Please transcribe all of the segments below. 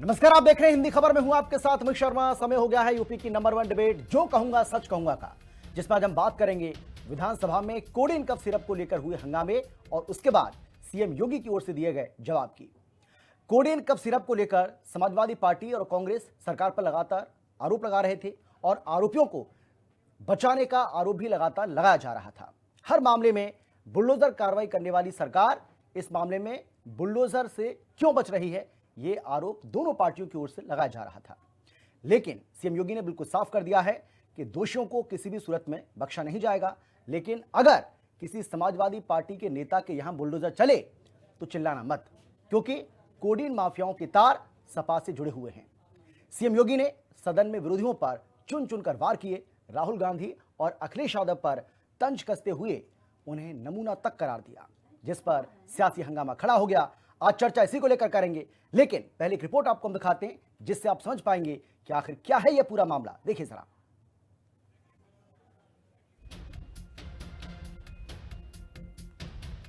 नमस्कार, आप देख रहे हैं हिंदी खबर में हूं आपके साथ अमित शर्मा। समय हो गया है यूपी की नंबर 1 डिबेट जो कहूंगा सच कहूंगा का, जिसमें आज हम बात करेंगे विधानसभा में कोडिन कफ सिरप को लेकर हुए हंगामे और उसके बाद सीएम योगी की ओर से दिए गए जवाब की। कोडिन कफ सिरप को लेकर समाजवादी पार्टी और कांग्रेस सरकार पर लगातार आरोप लगा रहे थे और आरोपियों को बचाने का आरोप भी लगातार लगाया जा रहा था। हर मामले में बुलडोजर कार्रवाई करने वाली सरकार इस मामले में बुलडोजर से क्यों बच रही है, ये आरोप दोनों पार्टियों की ओर से लगाया जा रहा था। लेकिन सीएम योगी ने बिल्कुल साफ कर दिया है कि दोषियों को किसी भी सूरत में बख्शा नहीं जाएगा। लेकिन अगर किसी समाजवादी पार्टी के नेता के यहां बुलडोजर चले तो चिल्लाना मत, क्योंकि कोडिन माफियाओं के तार सपा से जुड़े हुए हैं। सीएम योगी ने सदन में विरोधियों पर चुन चुनकर वार किए। राहुल गांधी और अखिलेश यादव पर तंज कसते हुए उन्हें नमूना तक करार दिया, जिस पर सियासी हंगामा खड़ा हो गया। आज चर्चा इसी को लेकर करेंगे, लेकिन पहले एक रिपोर्ट आपको हम दिखाते हैं जिससे आप समझ पाएंगे कि आखिर क्या है यह पूरा मामला। देखिए जरा।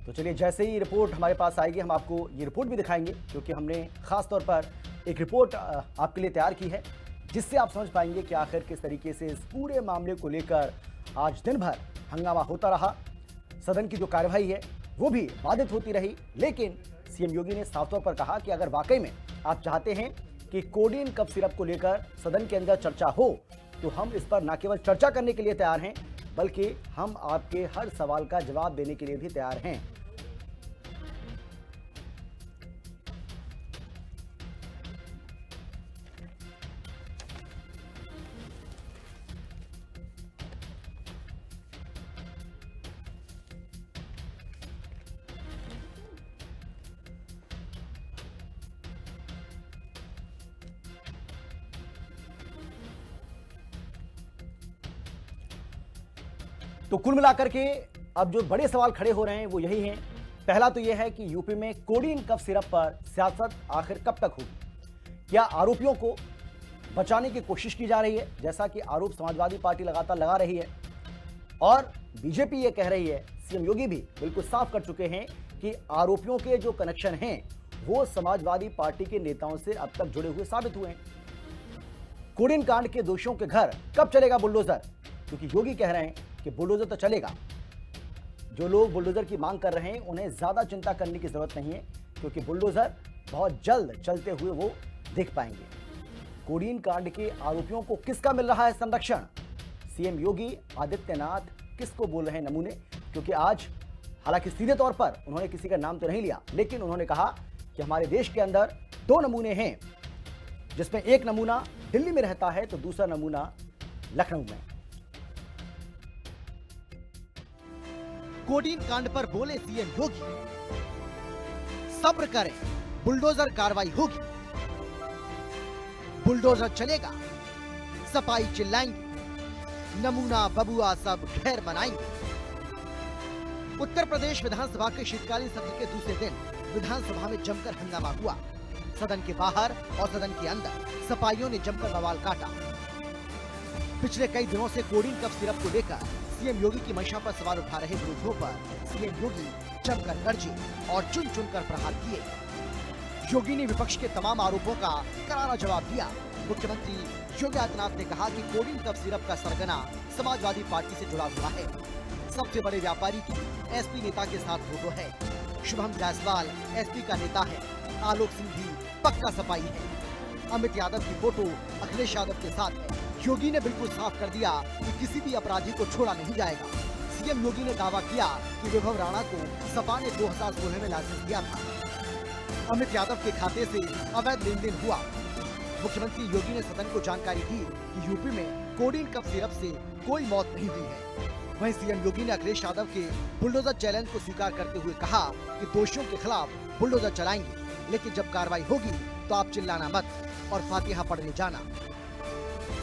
तो चलिए, जैसे ही रिपोर्ट हमारे पास आएगी हम आपको ये रिपोर्ट भी दिखाएंगे, क्योंकि हमने खास तौर पर एक रिपोर्ट आपके लिए तैयार की है जिससे आप समझ पाएंगे कि आखिर किस तरीके से इस पूरे मामले को लेकर आज दिन भर हंगामा होता रहा। सदन की जो कार्यवाही है वो भी बाधित होती रही। लेकिन सीएम योगी ने साफ तौर पर कहा कि अगर वाकई में आप चाहते हैं कि कोडिन कफ सिरप को लेकर सदन के अंदर चर्चा हो, तो हम इस पर न केवल चर्चा करने के लिए तैयार हैं, बल्कि हम आपके हर सवाल का जवाब देने के लिए भी तैयार हैं। तो कुल मिलाकर के अब जो बड़े सवाल खड़े हो रहे हैं वो यही हैं। पहला तो यह है कि यूपी में कोडिन कफ सिरप पर सियासत आखिर कब तक होगी? क्या आरोपियों को बचाने की कोशिश की जा रही है, जैसा कि आरोप समाजवादी पार्टी लगातार लगा रही है, और बीजेपी ये कह रही है, सीएम योगी भी बिल्कुल साफ कर चुके हैं कि आरोपियों के जो कनेक्शन हैं वो समाजवादी पार्टी के नेताओं से अब तक जुड़े हुए साबित हुए हैं। कोडिन कांड के दोषियों के घर कब चलेगा बुलडोजर? क्योंकि योगी कह रहे हैं कि बुलडोजर तो चलेगा। जो लोग बुलडोजर की मांग कर रहे हैं उन्हें ज्यादा चिंता करने की जरूरत नहीं है, क्योंकि बुलडोजर बहुत जल्द चलते हुए वो देख पाएंगे। कोडिन कांड के आरोपियों को किसका मिल रहा है संरक्षण? सीएम योगी आदित्यनाथ किसको बोल रहे हैं नमूने? क्योंकि आज हालांकि सीधे तौर पर उन्होंने किसी का नाम तो नहीं लिया, लेकिन उन्होंने कहा कि हमारे देश के अंदर 2 नमूने हैं, जिसमें एक नमूना दिल्ली में रहता है तो दूसरा नमूना लखनऊ में। कोडिन कांड पर बोले सीएम योगी, सब्र करें, बुलडोजर कार्रवाई होगी। बुलडोजर चलेगा, सफाई चिल्लाएंगे, नमूना बबुआ सब खैर मनाएंगे। उत्तर प्रदेश विधानसभा के शीतकालीन सत्र के दूसरे दिन विधानसभा में जमकर हंगामा हुआ। सदन के बाहर और सदन के अंदर सफाइयों ने जमकर बवाल काटा। पिछले कई दिनों से कोडिन कफ सिरप को लेकर सीएम योगी की मंशा पर सवाल उठा रहे विरोधियों पर सीएम योगी जमकर गरजे और चुन चुनकर प्रहार किए। योगी ने विपक्ष के तमाम आरोपों का करारा जवाब दिया। मुख्यमंत्री योगी आदित्यनाथ ने कहा कि कोडिन कफ सिरप का सरगना समाजवादी पार्टी से जुड़ा हुआ है। सबसे बड़े व्यापारी की एसपी नेता के साथ फोटो है। शुभम जायसवाल एसपी का नेता है। आलोक सिंह भी पक्का सफाई है। अमित यादव की फोटो अखिलेश यादव के साथ है। योगी ने बिल्कुल साफ कर दिया कि किसी भी अपराधी को छोड़ा नहीं जाएगा। सीएम योगी ने दावा किया कि विभव राणा को सपा ने 2016 में लाइसेंस दिया था। अमित यादव के खाते से अवैध लेन देन हुआ। मुख्यमंत्री योगी ने सदन को जानकारी दी कि यूपी में कोडिन कफ सिरप से कोई मौत नहीं हुई है। वहीं सीएम योगी ने अखिलेश यादव के बुलडोजर चैलेंज को स्वीकार करते हुए कहा कि दोषियों के खिलाफ बुलडोजर चलाएंगे, लेकिन जब कार्रवाई होगी तो आप चिल्लाना मत और फातिहा पढ़ने जाना।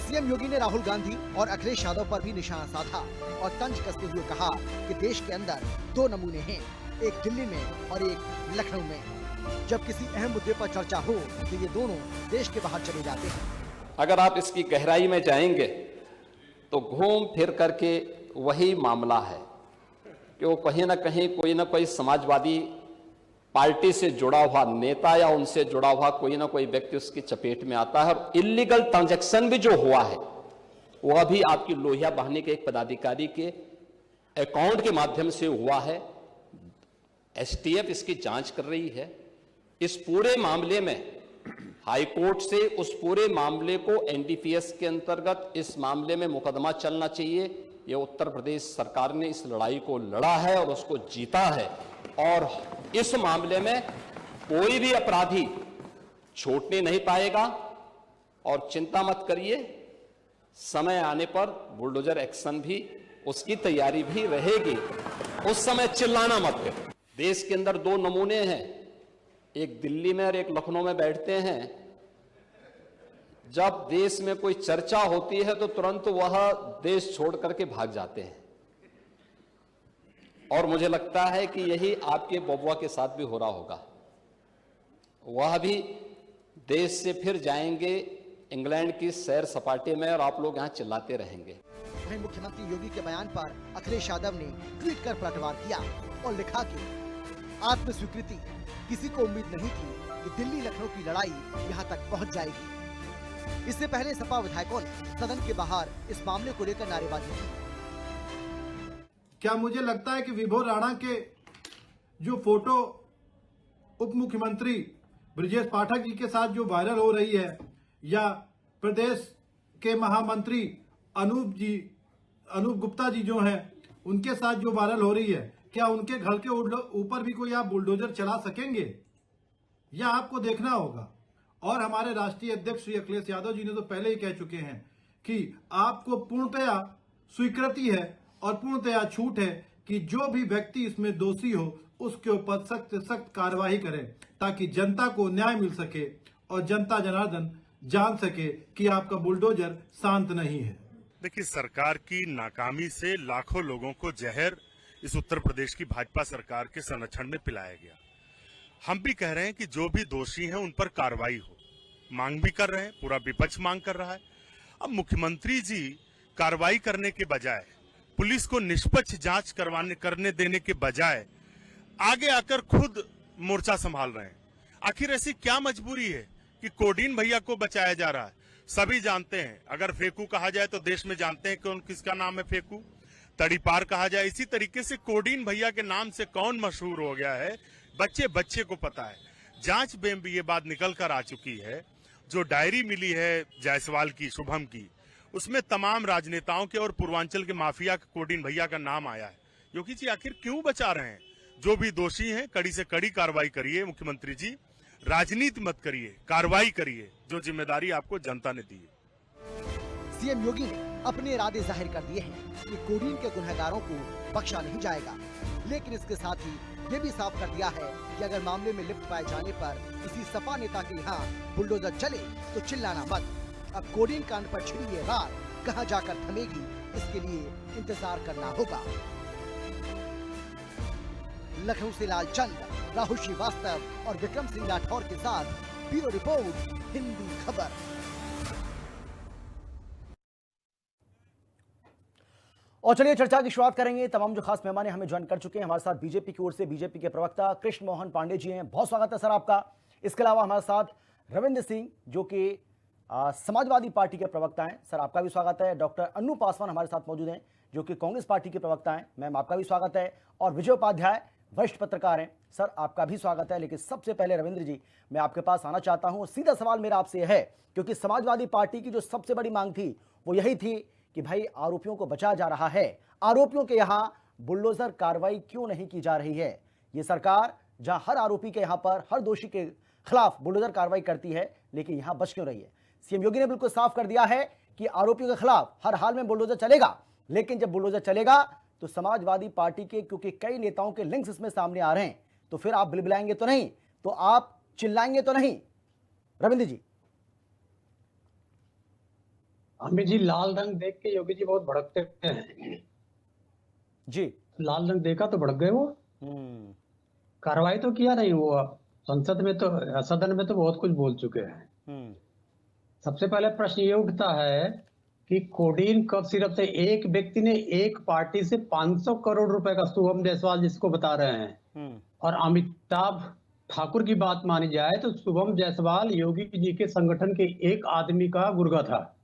सीएम योगी ने राहुल गांधी और अखिलेश यादव पर भी निशाना साधा और तंज कसते हुए कहा कि देश के अंदर 2 नमूने हैं, एक दिल्ली में और एक लखनऊ में। जब किसी अहम मुद्दे पर चर्चा हो तो ये दोनों देश के बाहर चले जाते हैं। अगर आप इसकी गहराई में जाएंगे तो घूम फिर करके वही मामला है कि वो कहीं ना कहीं कोई ना कोई समाजवादी पार्टी से जुड़ा हुआ नेता या उनसे जुड़ा हुआ कोई ना कोई व्यक्ति उसकी चपेट में आता है। और इलीगल ट्रांजैक्शन भी जो हुआ है वह भी आपकी लोहिया बहाने के एक पदाधिकारी के अकाउंट के माध्यम से हुआ है। एसटीएफ इसकी जांच कर रही है। इस पूरे मामले में हाईकोर्ट से उस पूरे मामले को एनडीपीएस के अंतर्गत इस मामले में मुकदमा चलना चाहिए। ये उत्तर प्रदेश सरकार ने इस लड़ाई को लड़ा है और उसको जीता है, और इस मामले में कोई भी अपराधी छूटने नहीं पाएगा। और चिंता मत करिए, समय आने पर बुलडोजर एक्शन भी, उसकी तैयारी भी रहेगी। उस समय चिल्लाना मत करो। देश के अंदर दो नमूने हैं, एक दिल्ली में और एक लखनऊ में बैठते हैं। जब देश में कोई चर्चा होती है तो तुरंत वह देश छोड़ करके भाग जाते हैं, और मुझे लगता है कि यही आपके बबुआ के साथ भी हो रहा होगा। वह भी देश से फिर जाएंगे इंग्लैंड की सैर सपाटे में, और आप लोग यहां चिल्लाते रहेंगे। वहीं मुख्यमंत्री योगी के बयान पर अखिलेश यादव ने ट्वीट कर पलटवार किया और लिखा कि आत्म स्वीकृति, किसी को उम्मीद नहीं थी कि दिल्ली लखनऊ की लड़ाई यहां तक पहुंच जाएगी। इससे पहले सपा विधायकों ने सदन के बाहर इस मामले को लेकर नारेबाजी की। क्या मुझे लगता है कि विभो राणा के जो फोटो उप मुख्यमंत्री ब्रजेश पाठक जी के साथ जो वायरल हो रही है, या प्रदेश के महामंत्री अनूप गुप्ता जी जो हैं उनके साथ जो वायरल हो रही है, क्या उनके घर के ऊपर भी कोई आप बुलडोजर चला सकेंगे, या आपको देखना होगा? और हमारे राष्ट्रीय अध्यक्ष श्री अखिलेश यादव जी ने तो पहले ही कह चुके हैं कि आपको पूर्णतया स्वीकृति है और पूर्णतया छूट है कि जो भी व्यक्ति इसमें दोषी हो उसके ऊपर सख्त से सख्त कार्रवाई करें, ताकि जनता को न्याय मिल सके और जनता जनार्दन जान सके कि आपका बुलडोजर शांत नहीं है। देखिए, सरकार की नाकामी से लाखों लोगों को जहर इस उत्तर प्रदेश की भाजपा सरकार के संरक्षण में पिलाया गया। हम भी कह रहे हैं कि जो भी दोषी हैं उन पर कार्रवाई हो, मांग भी कर रहे हैं, पूरा विपक्ष मांग कर रहा है। अब मुख्यमंत्री जी कार्रवाई करने के बजाय, पुलिस को निष्पक्ष जांच करने देने के बजाय आगे आकर खुद मोर्चा संभाल रहे हैं। आखिर ऐसी क्या मजबूरी है कि कोडीन भैया को बचाया जा रहा है? सभी जानते हैं, अगर फेकू कहा जाए तो देश में जानते हैं कौन किसका नाम है फेकू। तड़ीपार कहा जाए, इसी तरीके से कोडीन भैया के नाम से कौन मशहूर हो गया है, बच्चे बच्चे को पता है। जांच में भी ये बात निकल कर आ चुकी है। जो डायरी मिली है जायसवाल की, शुभम की, उसमें तमाम राजनेताओं के और पूर्वांचल के माफिया के कोडीन भैया का नाम आया है। योगी जी आखिर क्यों बचा रहे हैं? जो भी दोषी हैं कड़ी से कड़ी कार्रवाई करिए मुख्यमंत्री जी, राजनीति मत करिए, कार्रवाई करिए, जो जिम्मेदारी आपको जनता ने दी है। सीएम योगी ने अपने इरादे जाहिर कर दिए हैं कि कोडीन के गुनहगारों को बख्शा नहीं जाएगा, लेकिन इसके साथ ही ये भी साफ कर दिया है कि अगर मामले में लिप्त पाए जाने पर किसी सपा नेता के यहाँ बुलडोजर चले तो चिल्लाना मत। अब कोडीन कांड पर छिड़ी ये रार कहां जाकर थमेगी, इसके लिए इंतजार करना होगा। लखनऊ से लालचंद, राहुल श्रीवास्तव और विक्रम सिंह राठौर के साथ ब्यूरो रिपोर्ट, हिंदी खबर। और चलिए चर्चा की शुरुआत करेंगे। तमाम जो खास मेहमान हमें ज्वाइन कर चुके हैं। हमारे साथ बीजेपी की ओर से बीजेपी के प्रवक्ता कृष्ण मोहन पांडे जी हैं, बहुत स्वागत है सर आपका। इसके अलावा हमारे साथ रविंद्र सिंह जो कि समाजवादी पार्टी के प्रवक्ता हैं, सर आपका भी स्वागत है। डॉक्टर अन्नू पासवान हमारे साथ मौजूद हैं जो कि कांग्रेस पार्टी के प्रवक्ता हैं, मैम आपका भी स्वागत है। और विजय उपाध्याय वरिष्ठ पत्रकार हैं, सर आपका भी स्वागत है। लेकिन सबसे पहले रविंद्र जी, मैं आपके पास आना चाहता हूं। सीधा सवाल मेरा आपसे है, क्योंकि समाजवादी पार्टी की जो सबसे बड़ी मांग थी वो यही थी कि भाई आरोपियों को बचाया जा रहा है, आरोपियों के यहां बुलडोजर कार्रवाई क्यों नहीं की जा रही है? ये सरकार जहां हर आरोपी के यहां पर, हर दोषी के खिलाफ बुलडोजर कार्रवाई करती है, लेकिन यहां बच क्यों रही है? सीएम योगी ने बिल्कुल साफ कर दिया है कि आरोपियों के खिलाफ हर हाल में बुलडोजर चलेगा, लेकिन जब बुलडोजर चलेगा तो समाजवादी पार्टी के, क्योंकि कई नेताओं के लिंक्स इसमें सामने आ रहे हैं, तो फिर आप बिलबिलाएंगे तो नहीं, तो आप चिल्लाएंगे तो नहीं। रविंद्र जी। अमित जी, लाल रंग देख के योगी जी बहुत भड़कते हैं जी। लाल रंग देखा तो भड़क गए वो। कार्रवाई तो किया नहीं, वो संसद में तो, सदन में तो बहुत कुछ बोल चुके हैं। सबसे पहले प्रश्न ये उठता है कि कोडीन कफ सिरप से एक व्यक्ति ने एक पार्टी से 500 करोड़ रुपए का, शुभम जायसवाल जिसको बता रहे हैं, और अमिताभ ठाकुर की बात मानी जाए तो शुभम जायसवाल योगी जी के संगठन के एक आदमी का गुर्गा था।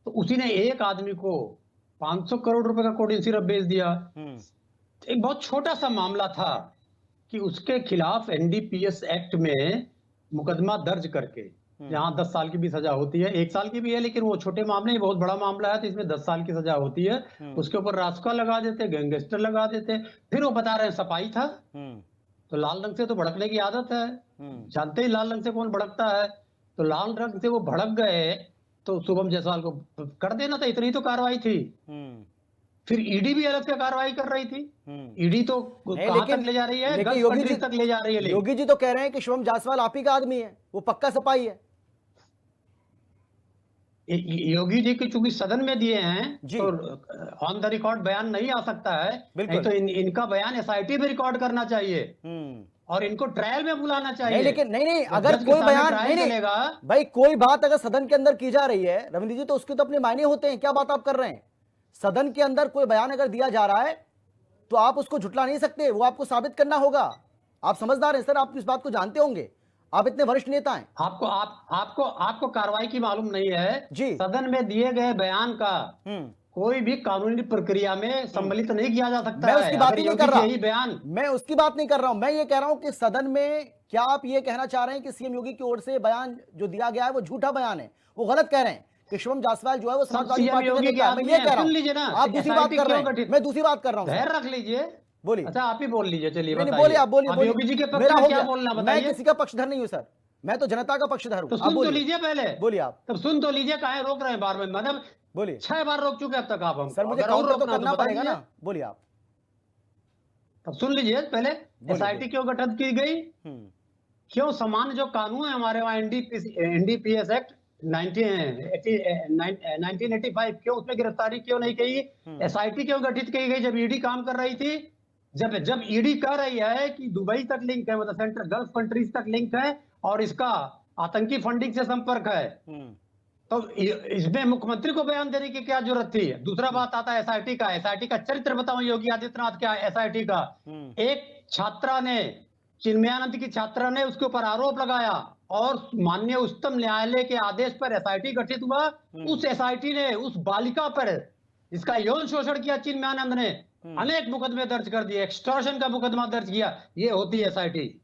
तो उसी ने एक आदमी को 500 करोड़ रुपए का कोडिन सिरप बेच दिया। एक बहुत छोटा सा मामला था कि उसके खिलाफ एनडीपीएस एक्ट में मुकदमा दर्ज करके, जहां 10 साल की भी सजा होती है, 1 साल की भी है, लेकिन वो छोटे मामले, बहुत बड़ा मामला है तो इसमें 10 साल की सजा होती है। उसके ऊपर रासुका लगा देते, गैंगस्टर लगा देते, फिर वो बता रहे हैं सफाई था। तो लाल रंग से तो भड़कने की आदत है, जानते ही लाल रंग से कौन भड़कता है। तो लाल रंग से वो भड़क गए तो शुभम जायसवाल को कर देना था, इतनी तो कार्रवाई थी। फिर ईडी भी अलग से कार्रवाई कर रही थी। ईडी तो कहां तक ले जा रही है, गल्फ कंट्रीज तक ले जा रही है। योगी जी तो कह रहे हैं कि शुभम जायसवाल आप ही का आदमी है, वो पक्का सिपाही है। योगी जी की चूंकि सदन में दिए हैं तो ऑन द रिकॉर्ड बयान नहीं आ सकता है, नहीं तो इनका बयान एसआईटी में रिकॉर्ड करना चाहिए और इनको ट्रायल में बुलाना चाहिए। नहीं, लेकिन नहीं, अगर कोई बयान नहीं, भाई कोई बात अगर सदन के अंदर की जा रही है रविंद्र जी, तो उसके तो अपने मायने होते हैं। क्या बात आप कर रहे हैं? सदन के अंदर कोई बयान अगर दिया जा रहा है तो आप उसको झुटला नहीं सकते, वो आपको साबित करना होगा। आप समझदार हैं सर, आप इस बात को जानते होंगे, आप इतने वरिष्ठ नेता हैं। आपको कार्रवाई की मालूम नहीं है जी। सदन में दिए गए बयान का कोई भी कानूनी प्रक्रिया में सम्मिलित नहीं किया जा सकता। मैं उसकी बात ही नहीं कर रहा, बयान मैं उसकी बात नहीं कर रहा हूं। मैं ये कह रहा हूं कि सदन में क्या आप ये कहना चाह रहे हैं कि सीएम योगी की ओर से बयान जो दिया गया है वो झूठा बयान है, वो गलत कह रहे हैं कि शुभम जायसवाल जो है वो समाजवादी पार्टी का नेता है? मैं ये कह रहा हूं, आप दूसरी बात कर रहे हैं, मैं दूसरी बात कर रहा हूं। धैर्य रख लीजिए, बोलिए। अच्छा आप ही बोल लीजिए, चलिए बोलिए, आप बोलिए। योगी जी के पक्ष में क्या बोलना बताइए। मैं किसी का पक्षधर नहीं हूं सर, मैं तो जनता का पक्षधर हूं। तो सुन तो लीजिए पहले, बोलिए आप। तब सुन तो लीजिए, काहे रोक रहे हैं बार में, मतलब बोलिए। 6 बार रोक चुके अब तक आप हमको। सर मुझे काउंटर तो करना पड़ेगा ना, बोलिए आप। तब सुन लीजिए पहले, एसआईटी क्यों गठित की गई, क्यों सामान्य जो कानून है हमारे वहां एनडीपीएस एक्ट 1985, क्यों उसमें गिरफ्तारी क्यों नहीं की, एसआईटी क्यों गठित की गई जब ईडी काम कर रही थी। जब ईडी कह रही है कि दुबई तक लिंक है, मतलब सेंट्रल गल्फ कंट्रीज तक लिंक है और इसका आतंकी फंडिंग से संपर्क है, तो इसमें मुख्यमंत्री को बयान देने की क्या जरूरत थी। दूसरा बात आता है एसआईटी का। एसआईटी का चरित्र बताऊं योगी आदित्यनाथ क्या है। एसआईटी का एक छात्रा ने, चिन्मयानंद की छात्रा ने उसके ऊपर आरोप लगाया और माननीय उच्चतम न्यायालय के आदेश पर एसआईटी गठित हुआ। उस एसआईटी ने उस बालिका पर जिसका यौन शोषण किया चिन्मयानंद ने अनेक मुकदमे दर्ज कर दिए, एक्सटॉर्शन का मुकदमा दर्ज किया। ये होती है एसआईटी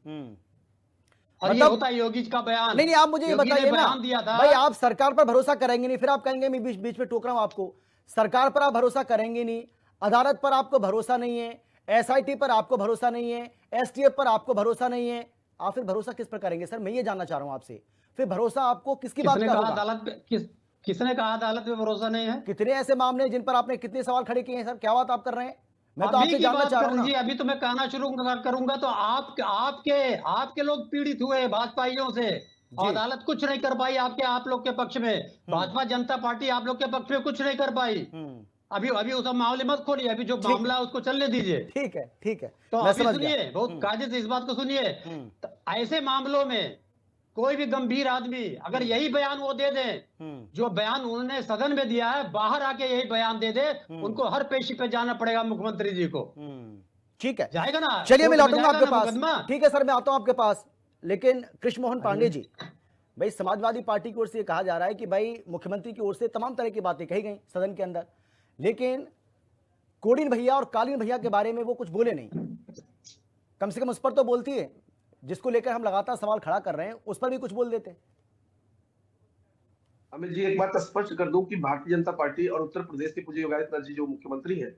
और ये होता है योगी का बयान। नहीं, आप मुझे ये बताइए ना भाई, आप सरकार पर भरोसा करेंगे नहीं, फिर आप कहेंगे मैं बीच में टोक रहा हूं आपको। सरकार पर आप भरोसा करेंगे नहीं, अदालत पर आपको भरोसा नहीं है, एसआईटी पर आपको भरोसा नहीं है, एसटीएफ पर आपको भरोसा नहीं है, आप फिर भरोसा किस पर करेंगे सर? मैं ये जानना चाह रहा हूं आपसे, फिर भरोसा आपको किसकी बात का होगा? अदालत पे किसने कहा अदालत में भरोसा नहीं है? कितने ऐसे मामले जिन पर आपने कितने सवाल खड़े किए हैं सर? क्या बात आप कर रहे हैं? मैं तो आपसे जानना चाह रहा हूं। अभी तो मैं कहना शुरू करूंगा तो आपके लोग पीड़ित हुए भाजपाइयों से, अदालत कुछ नहीं कर पाई आप लोग के पक्ष में। भाजपा जनता पार्टी आप लोग के पक्ष में कुछ नहीं कर पाई। अभी उस मामले मत खोलिए, अभी जो मामला है उसको चलने दीजिए। ठीक है। तो अभी सुनिए, बहुत कायदे से इस बात को सुनिए। तो ऐसे मामलों में कोई भी गंभीर आदमी अगर यही बयान वो दे दे जो बयान उन्होंने सदन में दिया है, बाहर आके यही बयान दे दे, उनको हर पेशी पे जाना पड़ेगा मुख्यमंत्री जी को। ठीक है, जाएगा ना? चलिए मैं लौटूंगा आपके पास। ठीक है सर, मैं आता हूं आपके पास। लेकिन कृष्ण मोहन पांडे जी, भाई समाजवादी पार्टी की ओर से कहा जा रहा है कि भाई मुख्यमंत्री की ओर से तमाम तरह की बातें कही गई सदन के अंदर, लेकिन कोडिन भैया और कालीन भैया के बारे में वो कुछ बोले नहीं। कम से कम उस पर तो बोलती है, जिसको लेकर हम लगातार सवाल खड़ा कर रहे हैं, उस पर भी कुछ बोल देते। अमित जी, एक बात स्पष्ट कर दूं कि भारतीय जनता पार्टी और उत्तर प्रदेश के पूज्य योगी आदित्यनाथ जी जो मुख्यमंत्री हैं,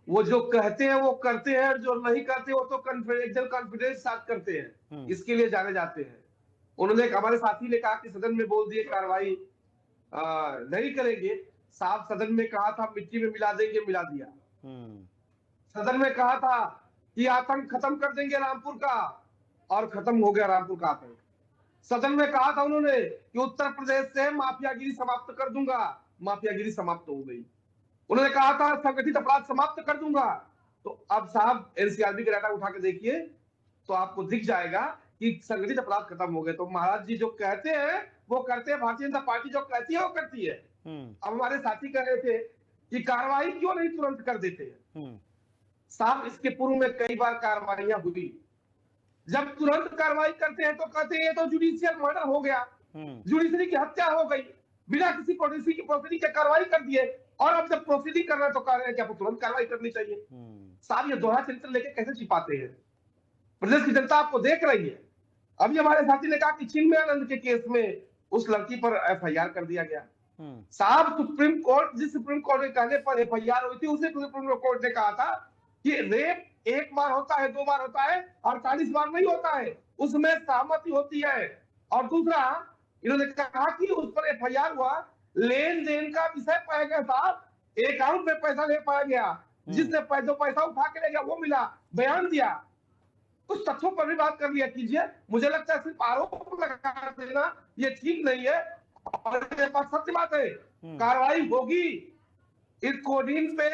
वो जो कहते हैं वो करते हैं, और जो नहीं करते वो तो कॉन्फिडेंस साथ करते हैं, इसके लिए जाने जाते हैं। उन्होंने, हमारे साथी ने कहा कि सदन में बोल दिए कार्रवाई नहीं करेंगे, साफ सदन में कहा था मिट्टी में मिला देंगे, मिला दिया। सदन में कहा था कि आतंक खत्म कर देंगे रामपुर का, और खत्म हो गया रामपुर का आतंक। सदन में कहा था उन्होंने कि उत्तर प्रदेश से माफियागिरी समाप्त कर दूंगा, माफियागिरी समाप्त हो गई। उन्होंने कहा था संगठित अपराध समाप्त कर दूंगा। तो अब साहब एनसीआरबी का डाटा उठा के देखिए तो आपको दिख जाएगा कि संगठित अपराध खत्म हो गए। तो महाराज जी जो कहते हैं वो करते हैं, भारतीय जनता पार्टी जो कहती है वो करती है। अब हमारे साथी कह रहे थे कि कार्रवाई क्यों नहीं तुरंत कर देते हैं। साहब इसके पूर्व में कई बार कार्रवाइयां हुई, जब तुरंत कार्रवाई करते हैं तो कहते हैं ये तो जुडिशियल मर्डर हो गया, जुडिशरी की हत्या हो गई, बिना किसी प्रोसीडिंग के कार्रवाई कर दिए। और अब जब प्रोसीडिंग कर रहे हैं तो कह रहे हैं कि आपको तुरंत कार्रवाई करनी चाहिए। साहब ये दोहरा चरित्र लेके कैसे छिपाते हैं? प्रदेश की जनता आपको देख रही है। अभी हमारे साथी ने कहा कि चिन्मयानंद के केस में उस लड़की पर एफआईआर कर दिया गया। साहब सुप्रीम कोर्ट, जिस सुप्रीम कोर्ट के कहने पर एफआईआर हुई थी, उसे सुप्रीम कोर्ट ने कहा था कि रेप एक बार होता है, 2 बार होता है, 48 बार नहीं होता है, उसमें सहमति होती है। और दूसरा इन्होंने कहा कि उस पर एफआईआर हुआ, लेन देन का विषय पाया गया साहब, अकाउंट में पैसा ले पाया गया, जिसने जो पैसा उठा के ले गया वो मिला, बयान दिया, कुछ तथ्यों पर भी बात कर लिया कीजिए। मुझे लगता है सिर्फ आरोप लगा देना ये ठीक नहीं है। और सत्य बात है, कार्रवाई होगी, इस कोडीन पे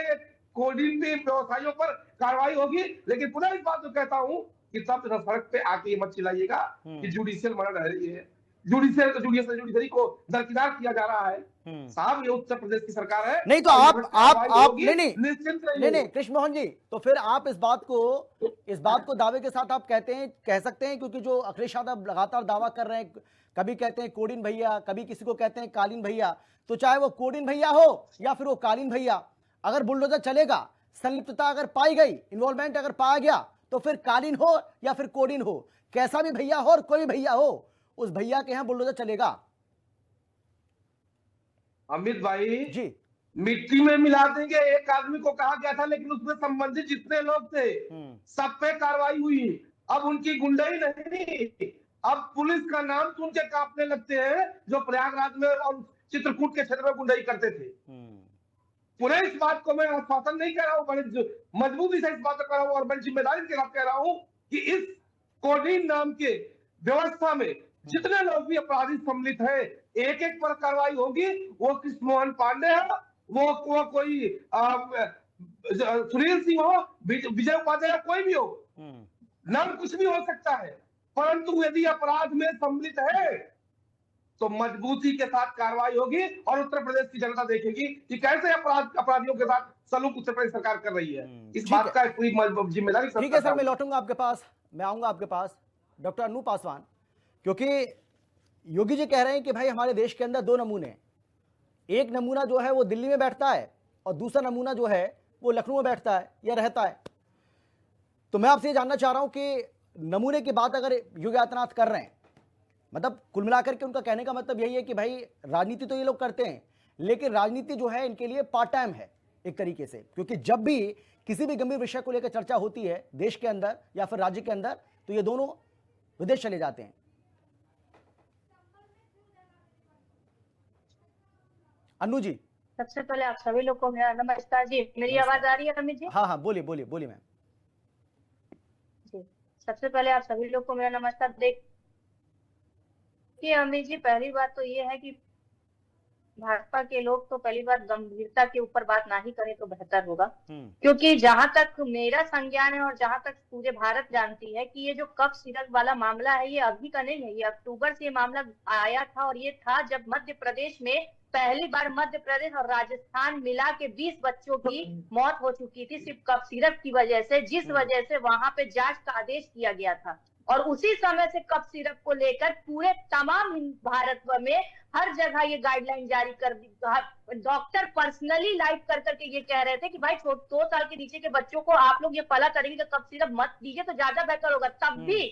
व्यवसायियों पर कार्रवाई होगी। लेकिन पुनः इस बात को कहता हूं कि तब सड़क पे आके ये मत चिल्लाइएगा कि जुडिशियल मर्डर है, ये जुडिशरी को दरकिनार किया जा रहा है। साहब ये उत्तर प्रदेश की सरकार है। नहीं तो आप नहीं कृष्ण मोहन जी, तो फिर आप इस बात को दावे के साथ आप कह सकते हैं, क्योंकि जो अखिलेश यादव लगातार दावा कर रहे हैं, कभी कहते हैं कोडिन भैया, कभी किसी को कहते हैं कालीन भैया, तो चाहे वो कोडिन भैया हो या फिर वो कालीन भैया, अगर बुलडोजर चलेगा, संलिप्तता अगर पाई गई, इन्वॉल्वमेंट अगर पाया गया, तो फिर कालीन हो या फिर कोडिन हो, कैसा भी भैया हो और कोई भैया हो, उस भैया के यहां बुलडोजर चलेगा। अमित भाई जी, मिट्टी में मिला देंगे एक आदमी को कहा गया था, लेकिन उसमें संबंधित जितने लोग थे सब पे कार्रवाई हुई। अब उनकी गुंडाई नहीं, अब पुलिस का नाम सुन के कांपने लगते हैं जो प्रयागराज में और चित्रकूट के क्षेत्र में गुंडाई करते थे। पुनः इस बात को मैं आश्वासन नहीं कह रहा हूं, बड़े मजबूती से इस बात को कह रहा हूं और बड़ी जिम्मेदारी के साथ कह रहा हूं कि इस कोडीन नाम के व्यवस्था में जितने लोग भी अपराधी सम्मिलित है, एक एक पर कार्रवाई होगी। वो कृष्ण मोहन पांडे है, वो कोई सुनील सिंह हो, विजय उपाध्याय, कोई भी हो, नाम कुछ भी हो सकता है, परंतु यदि अपराध में सम्मिलित है तो मजबूती के साथ कार्रवाई होगी। और उत्तर प्रदेश की जनता देखेगी कि कैसे अपराधियों के साथ सलूक उत्तर प्रदेश सरकार कर रही है। इस बात का पूरी जिम्मेदारी। ठीक है सर, मैं लौटूंगा आपके पास, मैं आऊंगा आपके पास, डॉक्टर अनु पासवान, क्योंकि योगी जी कह रहे हैं कि भाई हमारे देश के अंदर 2 नमूने, एक नमूना जो है वो दिल्ली में बैठता है और दूसरा नमूना जो है वो लखनऊ में बैठता है या रहता है। तो मैं आपसे ये जानना चाह रहा हूं कि नमूने की बात अगर योगी आदित्यनाथ कर रहे हैं, मतलब कुल मिलाकर के उनका कहने का मतलब यही है कि भाई राजनीति तो ये लोग करते हैं, लेकिन राजनीति जो है इनके लिए पार्ट टाइम है एक तरीके से, क्योंकि जब भी किसी भी गंभीर विषय को लेकर चर्चा होती है देश के अंदर या फिर राज्य के अंदर, तो ये दोनों विदेश चले जाते हैं। अन्नू जी, सबसे पहले आप सभी लोग को मेरा नमस्कार जी। मेरी आवाज आ रही है अमित जी? हाँ, बोलिए मैम जी। सबसे पहले आप सभी लोग को मेरा नमस्कार। देखिए अमित जी, पहली बात तो ये है कि भाजपा के लोग तो पहली बात गंभीरता के ऊपर बात ना ही करें तो बेहतर होगा, क्योंकि जहां तक मेरा संज्ञान है और जहां तक पूरे भारत जानती है कि ये जो कफ सिरप वाला मामला है ये अभी का नहीं है, ये अक्टूबर से ये मामला आया था। और ये था जब मध्य प्रदेश में पहली बार मध्य प्रदेश और राजस्थान मिला के 20 बच्चों की मौत हो चुकी थी सिर्फ कफ सिरप की वजह से, जिस वजह से वहां पे जांच का आदेश किया गया था। और उसी समय से कफ सिरप को लेकर पूरे तमाम भारत में हर जगह ये गाइडलाइन जारी कर दी। डॉक्टर पर्सनली लाइव कर करके ये कह रहे थे कि भाई 2 साल के नीचे के बच्चों को आप लोग ये पला करेंगे तो कफ सिरप मत दीजिए तो ज्यादा बेहतर होगा। तब भी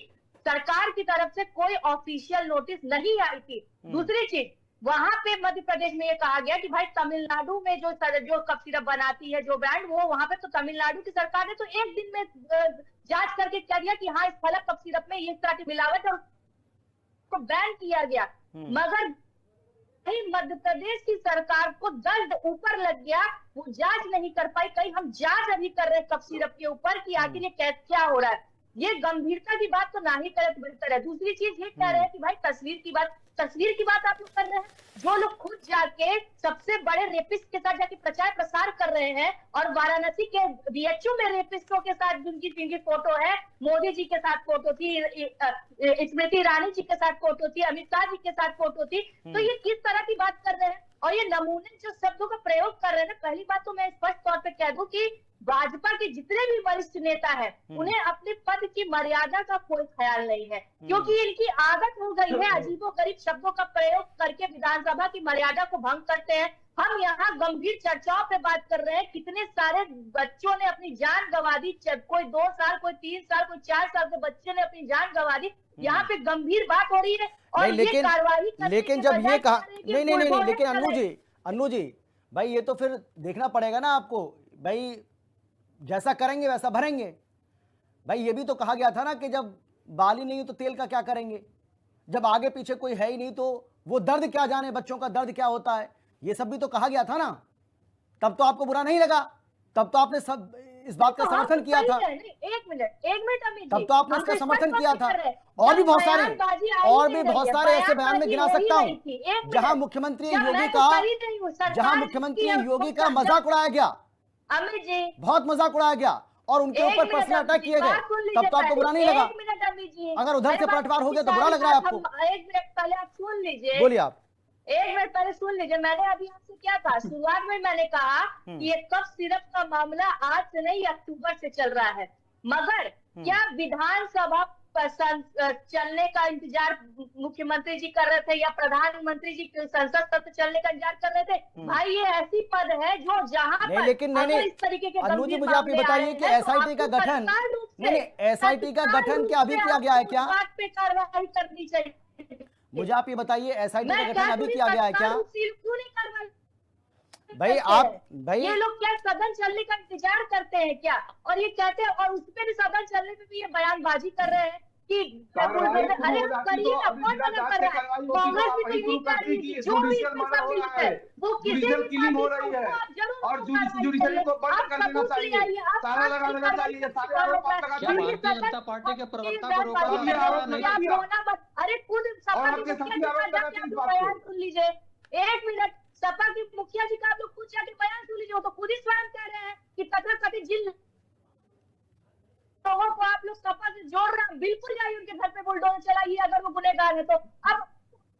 सरकार की तरफ से कोई ऑफिशियल नोटिस नहीं आई थी। दूसरी चीज, वहां पे मध्य प्रदेश में ये कहा गया कि भाई तमिलनाडु में जो कफ सिरप बनाती है जो ब्रांड, वो वहां पे तो तमिलनाडु की सरकार ने तो एक दिन में जांच करके कह दिया कि हाँ इस फलक कफ सिरप में इस तरह की मिलावट है, उसको बैन किया गया। मगर मध्य प्रदेश की सरकार को दर्द ऊपर लग गया, वो जांच नहीं कर पाई। कहीं हम जांच अभी कर रहे हैं कफ सिरप के ऊपर कि आखिर ये क्या हो रहा है। ये गंभीरता की बात तो ना ही करे तो बेहतर है। दूसरी चीज ये कह रहे हैं कि भाई तस्वीर की बात आप लोग कर रहे हैं। जो लोग खुद जाके सबसे बड़े रेपिस्ट के साथ जाके प्रचार प्रसार कर रहे हैं और वाराणसी के बीएचयू में रेपिस्टों के साथ जिनकी फोटो है, मोदी जी के साथ फोटो थी, स्मृति ईरानी जी के साथ फोटो थी, अमित शाह जी के साथ फोटो थी, तो ये किस तरह की बात कर रहे हैं। और ये नमूने जो शब्दों का प्रयोग कर रहे हैं, पहली बात तो मैं स्पष्ट तौर पे कह दूं कि भाजपा के जितने भी वरिष्ठ नेता है उन्हें अपने पद की मर्यादा का कोई ख्याल नहीं है, क्योंकि इनकी आदत हो गई है अजीबोगरीब शब्दों का प्रयोग करके विधानसभा की मर्यादा को भंग करते हैं। हम यहाँ गंभीर चर्चाओं पे बात कर रहे हैं, कितने सारे बच्चों ने अपनी जान गंवा दी, कोई 2 साल, कोई 3 साल, कोई 4 साल के बच्चे ने अपनी जान गंवा दी। यहाँ पे गंभीर बात हो रही है और नहीं, ये कार्रवाई लेकिन जब ये कहा नहीं, लेकिन अन्नू जी भाई ये तो फिर देखना पड़ेगा ना आपको, भाई जैसा करेंगे वैसा भरेंगे। भाई ये भी तो कहा गया था ना कि जब बाल ही नहीं तो तेल का क्या करेंगे, जब आगे पीछे कोई है ही नहीं तो वो दर्द क्या जाने, बच्चों का दर्द क्या होता है, ये सब भी तो कहा गया था ना। तब तो आपको बुरा नहीं लगा, तब तो आपने सब इस बात का समर्थन किया था। एक मिनट अमित जी, तब तो आपने इसका समर्थन किया था। और भी बहुत सारे ऐसे बयान में गिना सकता हूं जहां मुख्यमंत्री योगी का मजाक उड़ाया गया, अमित जी बहुत मजाक उड़ाया गया और उनके ऊपर पर्सनल अटैक किए गए, तब तो आपको बुरा नहीं लगा। एक मिनट अमित जी, अगर उधर से पलटवार हो गया तो बुरा लग रहा है आपको। एक मिनट पहले आप सुन लीजिए, बोलिए आप। एक मिनट पहले सुन लीजिए, मैंने अभी आपसे क्या कहा, शुरुआत में मैंने कहा कि ये कफ सिरप का मामला आज से नहीं अक्टूबर से चल रहा है, मगर क्या विधानसभा चलने का इंतजार मुख्यमंत्री जी कर रहे थे या प्रधानमंत्री जी संसद सत्र चलने का इंतजार कर रहे थे? भाई ये ऐसी पद है जो जहां नहीं, लेकिन इस तरीके के अन्नू जी मुझे आप ये बताइए कि एसआईटी का गठन एसआईटी का गठन क्या अभी किया गया है क्या? बात पे कार्रवाई करनी चाहिए। मुझे आप ये बताइए एसआईटी का गठन अभी किया गया है क्या? क्यों नहीं कार्रवाई? भाई ये लोग क्या सदन चलने का इंतजार करते हैं क्या? और ये कहते हैं, और उस पे भी सदन चलने पे भी ये बयानबाजी कर रहे हैं कि अरे करिए ना, कौन मना कर रहा है? कांग्रेस भी नहीं कर रही थी, जो भी इसमें सम्मिलित है वो किसी भी हो रही है और जुडिशरी को बंद कर देना चाहिए, ताला लगा देना चाहिए, सारे आरोप आप लगा क्या भारतीय जनता पार्टी के प्रवक्ता को रोका? अरे खुद बयान सुन लीजिए, एक मिनट, सपा की मुखिया जी का आप लोग खुद जाके बयान सुन लीजिए, वो तो खुद ही स्वयं कह रहे हैं कि तथाकथित जिन लोगों को आप लोग सपा से जोड़ रहे हैं, बिल्कुल जाइए उनके घर पे बुलडोजर चलाइए अगर वो गुनहगार है तो। अब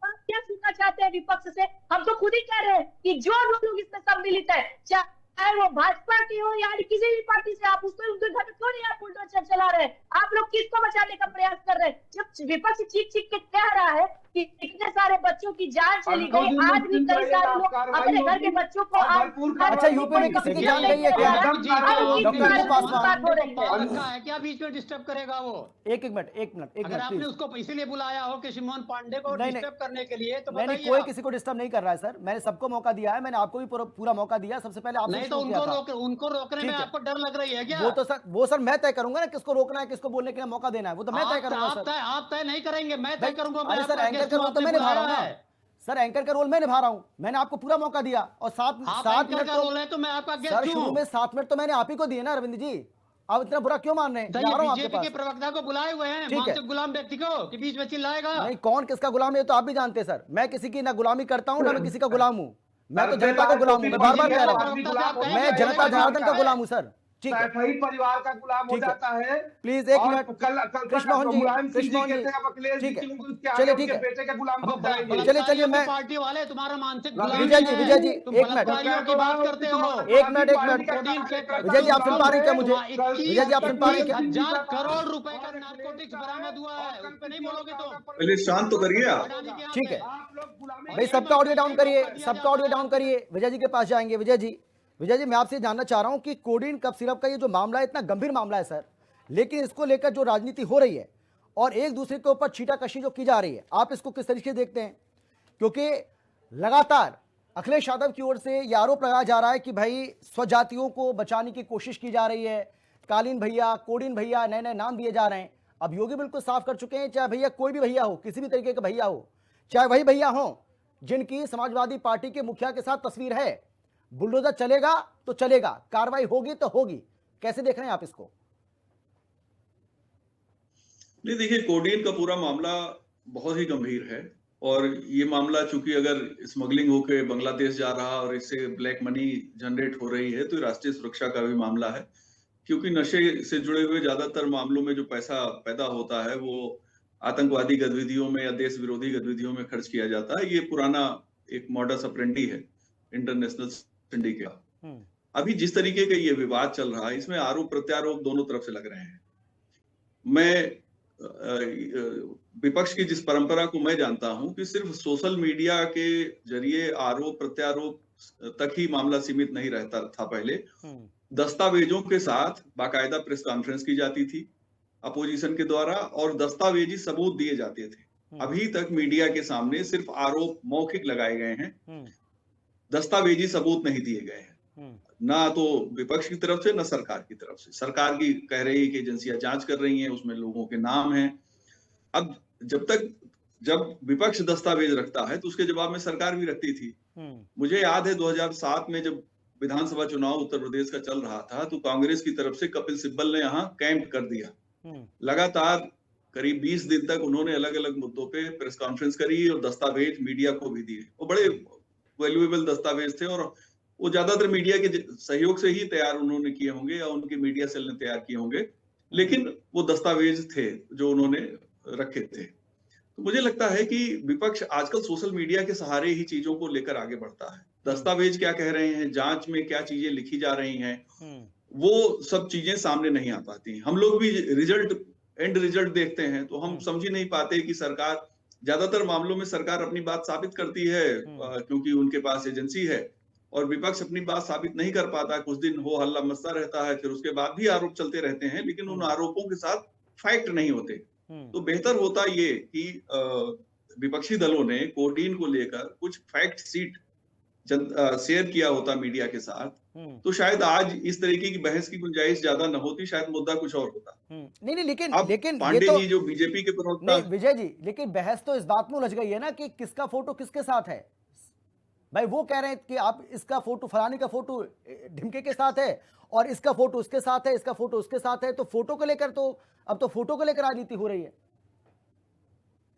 क्या सुनना चाहते हैं विपक्ष से? हम तो खुद ही कह रहे हैं कि जो लोग इसमें सम्मिलित है, चाहे वो भाजपा की हो या किसी भी पार्टी से, आप उसमें उनके घर पे क्यों नहीं आप बुलडोजर चला रहे हैं? आप लोग किसको बचाने का प्रयास कर रहे हैं? जब विपक्ष चीख के कह रहा है कि इतने सारे बच्चों की जान चली गई, आज भी कई सारे लोग अपने घर के बच्चों को अच्छा यूपी में किसी की जान गई है क्या? क्या बीच में डिस्टर्ब करेगा वो? एक मिनट अगर आपने उसको इसीलिए बुलाया हो कि शिमोन पांडे को डिस्टर्ब करने के लिए, तो नहीं, कोई किसी को डिस्टर्ब नहीं कर रहा है सर, मैंने सबको मौका दिया है, मैंने आपको भी पूरा मौका दिया। सबसे पहले आप नहीं तो उनको रोकने में आपको डर लग रही है क्या? वो सर मैं तय करूंगा ना किसको रोकना है, किसको बोलने के लिए मौका देना है, वो तो मैं तय करूंगा सर। आप तय नहीं करेंगे, मैं तय करूंगा। सर एंकर का रोल तो मैं निभा रहा हूँ, सर एंकर का रोल मैं निभा रहा हूँ, मैंने आपको पूरा मौका दिया और 7 मिनट का रोल है तो मैं आपका सर शुरू में 7 मिनट तो मैंने आप ही को दिए ना रविंद्र जी, आप इतना बुरा क्यों मान रहे हैं? बीजेपी के प्रवक्ता को बुलाए हुए हैं, मानसिक गुलाम व्यक्ति को कि बीच में चिल्लाएगा नहीं, कौन किसका गुलाम है तो आप भी जानते हैं सर। मैं किसी की ना गुलामी करता हूँ ना मैं किसी का गुलाम हूँ, मैं तो जनता का गुलाम हूँ, मैं बार बार कह रहा हूँ, मैं जनता जनार्दन का गुलाम हूँ सर। ठीक है, परिवार का गुलाम हो जाता है। प्लीज एक मिनट कृष्णमोहन जी, ठीक है चलिए, ठीक है बेटे का गुलाम बन जाएंगे। चलिए मैं पार्टी वाले तुम्हारा मानसिक विजय जी एक मिनट की बात करते हो, एक मिनट विजय जी आप सुन पा रही क्या मुझे? विजय जी आप सुन पा रही क्या? 1000 करोड़ रुपए का नारकोटिक्स बरामद हुआ है, उस पे नहीं बोलोगे तो पहले शांत तो करिए आप। ठीक है भाई, सबका ऑडियो डाउन करिए, सबका ऑडियो डाउन करिए। विजय जी के पास जाएंगे। विजय जी मैं आपसे जानना चाह रहा हूं कि कोडीन कफ सिरप का ये जो मामला है इतना गंभीर मामला है सर, लेकिन इसको लेकर जो राजनीति हो रही है और एक दूसरे के ऊपर छीटाकशी जो की जा रही है, आप इसको किस तरीके से देखते हैं? क्योंकि लगातार अखिलेश यादव की ओर से यह आरोप लगाया जा रहा है कि भाई स्वजातियों को बचाने की कोशिश की जा रही है, कालीन भैया, कोडीन भैया, नए नए नाम दिए जा रहे हैं। अब योगी बिल्कुल साफ कर चुके हैं, चाहे भैया कोई भी भैया हो, किसी भी तरीके का भैया हो, चाहे वही भैया हो जिनकी समाजवादी पार्टी के मुखिया के साथ तस्वीर है, बुलडोजर चलेगा तो चलेगा, कार्रवाई होगी तो होगी। कैसे देख रहे हैं आप इसको? नहीं देखिए, कोडीन का पूरा मामला बहुत ही गंभीर है और ये मामला चूंकि अगर स्मगलिंग होके बांग्लादेश जा रहा और इससे ब्लैक मनी जनरेट हो रही है तो राष्ट्रीय सुरक्षा का भी मामला है, क्योंकि नशे से जुड़े हुए ज्यादातर मामलों में जो पैसा पैदा होता है वो आतंकवादी गतिविधियों में या देश विरोधी गतिविधियों में खर्च किया जाता है। ये पुराना एक मॉडस ऑपरेंडी है इंटरनेशनल सिंडिकेट। अभी जिस तरीके का ये विवाद चल रहा है, इसमें आरोप प्रत्यारोप दोनों तरफ से लग रहे हैं। मैं विपक्ष की जिस परंपरा को मैं जानता हूं कि सिर्फ सोशल मीडिया के जरिए आरोप प्रत्यारोप तक ही मामला सीमित नहीं रहता था। पहले दस्तावेजों के साथ बाकायदा प्रेस कॉन्फ्रेंस की जाती थी अपोजिशन के द्वारा और दस्तावेजी सबूत दिए जाते थे। अभी तक मीडिया के सामने सिर्फ आरोप मौखिक लगाए गए हैं, दस्तावेजी सबूत नहीं दिए गए हैं, ना तो विपक्ष की तरफ से ना सरकार की तरफ से। सरकार की कह रही है कि एजेंसियां जांच कर रही हैं, उसमें लोगों के नाम हैं। अब जब विपक्ष दस्तावेज रखता है तो उसके जवाब में सरकार भी रखती थी। मुझे याद है 2007 में जब विधानसभा चुनाव उत्तर प्रदेश का चल रहा था तो कांग्रेस की तरफ से कपिल सिब्बल ने यहाँ कैंप कर दिया। लगातार करीब 20 दिन तक उन्होंने अलग अलग मुद्दों पे प्रेस कॉन्फ्रेंस करी और दस्तावेज मीडिया को भी दिए। वो बड़े वैल्यूएबल दस्तावेज थे और वो ज्यादातर मीडिया के सहयोग से ही तैयार उन्होंने किए होंगे या उनके मीडिया सेल ने तैयार किए होंगे, लेकिन वो दस्तावेज थे जो उन्होंने रखे थे। तो मुझे लगता है कि विपक्ष आजकल सोशल मीडिया के सहारे ही चीजों को लेकर आगे बढ़ता है। दस्तावेज क्या कह रहे हैं, जांच में क्या चीजें लिखी जा रही हैं, वो सब चीजें सामने नहीं आ पाती। हम लोग भी एंड रिजल्ट देखते हैं तो हम समझ ही नहीं पाते कि सरकार, ज्यादातर मामलों में सरकार अपनी बात साबित करती है क्योंकि उनके पास एजेंसी है, और विपक्ष अपनी बात साबित नहीं कर पाता। कुछ दिन हो हल्ला मचता रहता है, फिर उसके बाद भी आरोप चलते रहते हैं, लेकिन उन आरोपों के साथ फैक्ट नहीं होते। तो बेहतर होता ये कि विपक्षी दलों ने कोडीन को लेकर कुछ फैक्ट सीट शेयर किया होता मीडिया के साथ, तो शायद आज इस तरीके की बहस की गुंजाइश ज्यादा न होती, शायद मुद्दा कुछ और होता। नहीं, लेकिन पांडे तो, जी जो बीजेपी के प्रवक्ता, नहीं विजय जी, लेकिन बहस तो इस बात में उलझ गई है ना कि किसका फोटो किसके साथ है। भाई वो कह रहे हैं कि आप इसका फोटो, फलाने का फोटो ढिमके के साथ है और इसका फोटो उसके साथ है, इसका फोटो उसके साथ है। तो फोटो को लेकर तो अब तो फोटो को लेकर राजनीति हो रही है।